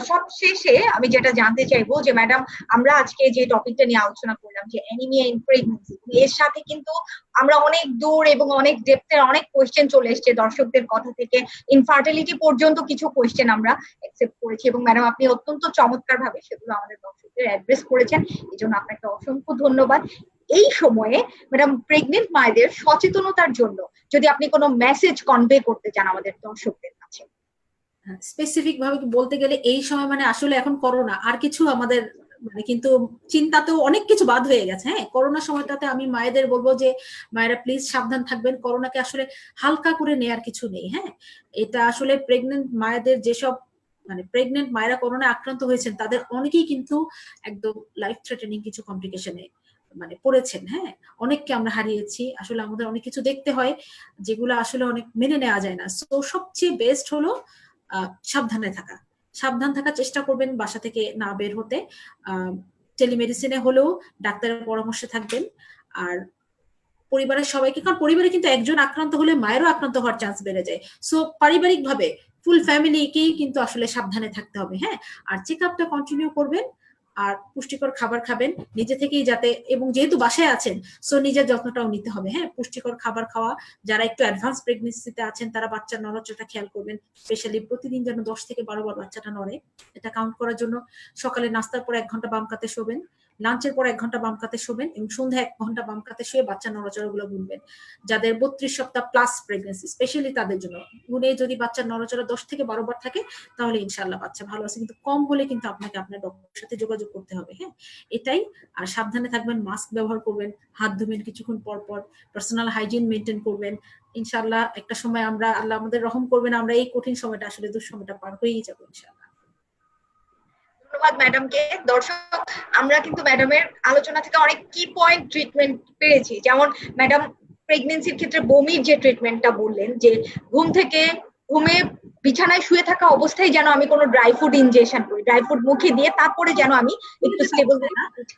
সব শেষে আমি যেটা জানতে চাইবো যে ম্যাডাম, আমরা আজকে যে টপিকটা নিয়ে আলোচনা করলাম যে অ্যানিমিয়া ইন প্রেগন্যান্সি, এর সাথে কিন্তু আমরা অনেক দূর এবং অনেক ডেপথের অনেক কোয়েশ্চেন চলে এসেছে দর্শকদের কথা থেকে, ইনফার্টিলিটি পর্যন্ত কিছু কোয়েশ্চেন আমরা অ্যাকসেপ্ট করেছি, এবং ম্যাডাম আপনি অত্যন্ত চমৎকার ভাবে সেগুলো আমাদের দর্শকদের অ্যাড্রেস করেছেন, এই জন্য আপনাকে অসংখ্য ধন্যবাদ। এই সময়ে ম্যাডাম, প্রেগনেন্ট মায়েদের সচেতনতার জন্য যদি আপনি কোনো মেসেজ কনভে করতে চান আমাদের দর্শকদের কাছে। স্পেসিফিক ভাবে বলতে গেলে এই সময় মানে আসলে এখন করোনা, আর কিছু আমাদের মানে কিন্তু চিন্তাতেও অনেক কিছু বাদ হয়ে গেছে। হ্যাঁ, করোনা সময়টাতে আমি মায়েদের বলবো যে মায়েরা প্লিজ সাবধান থাকবেন, করোনাকে আসলে হালকা করে নেয়ার কিছু নেই। হ্যাঁ, এটা আসলে প্রেগনেন্ট মায়েদের, যেসব মানে প্রেগনেন্ট মায়েরা করোনা আক্রান্ত হয়েছেন, তাদের অনেকেই কিন্তু একদম লাইফ থ্রেটেনিং কিছু কমপ্লিকেশনে মানে পড়েছেন। হ্যাঁ, অনেককে আমরা হারিয়েছি। আসলে আমাদের অনেক কিছু দেখতে হয় যেগুলো আসলে অনেক মেনে নেওয়া যায় না। সো সবচেয়ে বেস্ট হলো সাবধানে থাকা, সাবধান থাকার চেষ্টা করবেন, বাসা থেকে না বের হতে, টেলিমেডিসিনে হলেও ডাক্তারের পরামর্শে থাকবেন। আর পরিবারের সবাইকে, কারণ পরিবারে কিন্তু একজন আক্রান্ত হলে মায়েরও আক্রান্ত হওয়ার চান্স বেড়ে যায়। সো পারিবারিক ভাবে ফুল ফ্যামিলিকেই কিন্তু আসলে সাবধানে থাকতে হবে। হ্যাঁ, আর চেক আপটা কন্টিনিউ করবেন, আর পুষ্টিকর খাবার খাবেন নিজে থেকেই যাতে, এবং যেহেতু বাসায় আছেন সো নিজের যত্নটাও নিতে হবে। হ্যাঁ, পুষ্টিকর খাবার খাওয়া, যারা একটু অ্যাডভান্স প্রেগনেন্সিতে আছেন তারা বাচ্চার নড়াচড়াটা খেয়াল করবেন, স্পেশালি প্রতিদিন যেন 10 থেকে 12 বার বাচ্চাটা নড়ে, এটা কাউন্ট করার জন্য সকালে নাস্তার পর 1 ঘন্টা বাম কাতে শোবেন, লাঞ্চের পর 1 ঘন্টা বাম কাতে শোবেন, এবং সন্ধ্যা 1 ঘন্টা বাম কাতে শুয়ে বাচ্চার নড়াচড়া গুলো গুনবেন। যাদের 32 সপ্তাহ প্লাস প্রেগনেন্সি, স্পেশালি তাদের জন্য গুনে যদি বাচ্চার নড়াচড়া 10 থেকে 12 বার থাকে তাহলে ইনশাআল্লাহ বাচ্চা ভালো আছে, কিন্তু কম হলে কিন্তু আপনাকে আপনার ডক্টরের সাথে যোগাযোগ করতে হবে। হ্যাঁ, এটাই। আর সাবধানে থাকবেন, মাস্ক ব্যবহার করবেন, হাত ধুবেন কিছুক্ষণ পর পর, পার্সোনাল হাইজিন মেনটেন করবেন। ইনশাআল্লাহ একটা সময় আমরা, আল্লাহ আমাদের রহম করবেন, আমরা এই কঠিন সময়টা আসলে দুঃসময়টা পার হয়েই যাবো ইনশাআল্লাহ। ধন্যবাদ ম্যাডামকে। দর্শক, আমরা কিন্তু ম্যাডামের আলোচনা থেকে অনেক কি পয়েন্ট ট্রিটমেন্ট পেয়েছি, যেমন ম্যাডাম প্রেগনেন্সির ক্ষেত্রে বমির যে ট্রিটমেন্টটা বললেন, যে ঘুমে বিছানায় শুয়ে থাকা অবস্থায় যেন আমি কোনো ড্রাই ফুড ইনজেকশন করি, ড্রাই ফুড মুখে দিয়ে তারপরে যেন আমি একটু স্টেবল হই।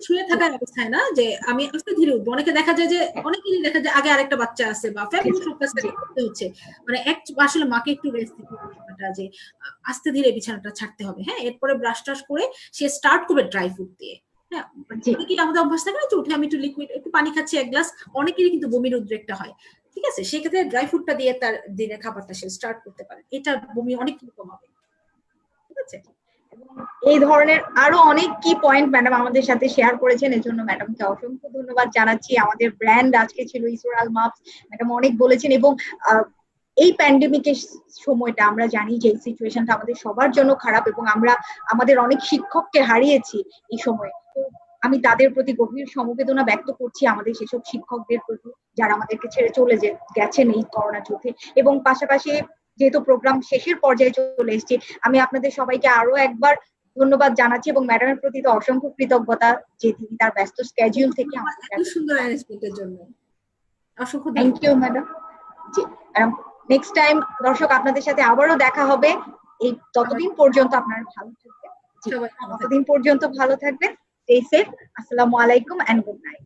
শুয়ে থাকার অবস্থায় না যে আমি আস্তে ধীরে উঠবো। অনেকে দেখা যায় যে অনেকেরই দেখা যায় আগে আরেকটা বাচ্চা আছে বা ফ্যামিলি সব কাজ করতে হচ্ছে, মানে আসলে মাকে একটু রেস্ট দিতে হবে ব্যাপারটা, যে আস্তে ধীরে বিছানাটা ছাড়তে হবে। হ্যাঁ, এরপরে ব্রাশ টাশ করে সে স্টার্ট করবে ড্রাই ফ্রুট দিয়ে। হ্যাঁ, অনেকেই আমাদের অভ্যাস থাকে না যে উঠে আমি একটু লিকুইড একটু পানি খাচ্ছি এক গ্লাস, অনেকেরই কিন্তু বমির উদ্রেকটা হয়। ঠিক আছে, সেক্ষেত্রে ড্রাই ফ্রুটটা দিয়ে তার দিনের খাবারটা সে স্টার্ট করতে পারে, এটা বমি অনেক কমাবে। ঠিক আছে, এই ধরনের আরো অনেক কি পয়েন্ট ম্যাডাম আমাদের সাথে শেয়ার করেছেন, এর জন্য ম্যাডামকে অসংখ্য ধন্যবাদ জানাচ্ছি। আমাদের ব্র্যান্ড আজকে ছিল ইসরাল মাপস, ম্যাডাম অনেক বলেছেন। এবং এই প্যান্ডেমিকের সময়টা আমরা জানি যে এই সিচুয়েশনটা আমাদের সবার জন্য খারাপ, এবং আমরা আমাদের অনেক শিক্ষককে হারিয়েছি এই সময়ে। তো আমি তাদের প্রতি গভীর সমবেদনা ব্যক্ত করছি, আমাদের সেসব শিক্ষকদের প্রতি যারা আমাদেরকে ছেড়ে চলে গেছেন এই করোনা যুদ্ধে। এবং পাশাপাশি যেহেতু প্রোগ্রাম শেষের পর্যায়ে চলে এসেছে, আমি আপনাদের সবাইকে আরো একবার ধন্যবাদ জানাচ্ছি এবং ম্যাডামের প্রতি তো অসংখ্য কৃতজ্ঞতা যে তিনি তার ব্যস্ত স্কেডিউল থেকে এত সুন্দর অ্যারেঞ্জমেন্টের জন্য অসংখ্য থ্যাংক ইউ ম্যাডাম। জি ম্যাডাম, নেক্সট টাইম দর্শক আপনাদের সাথে আবারও দেখা হবে। এই ততদিন পর্যন্ত আপনারা ভালো থাকবেন, ততদিন পর্যন্ত ভালো থাকবেন। Stay safe. আসসালামু আলাইকুম এন্ড গুড নাইট।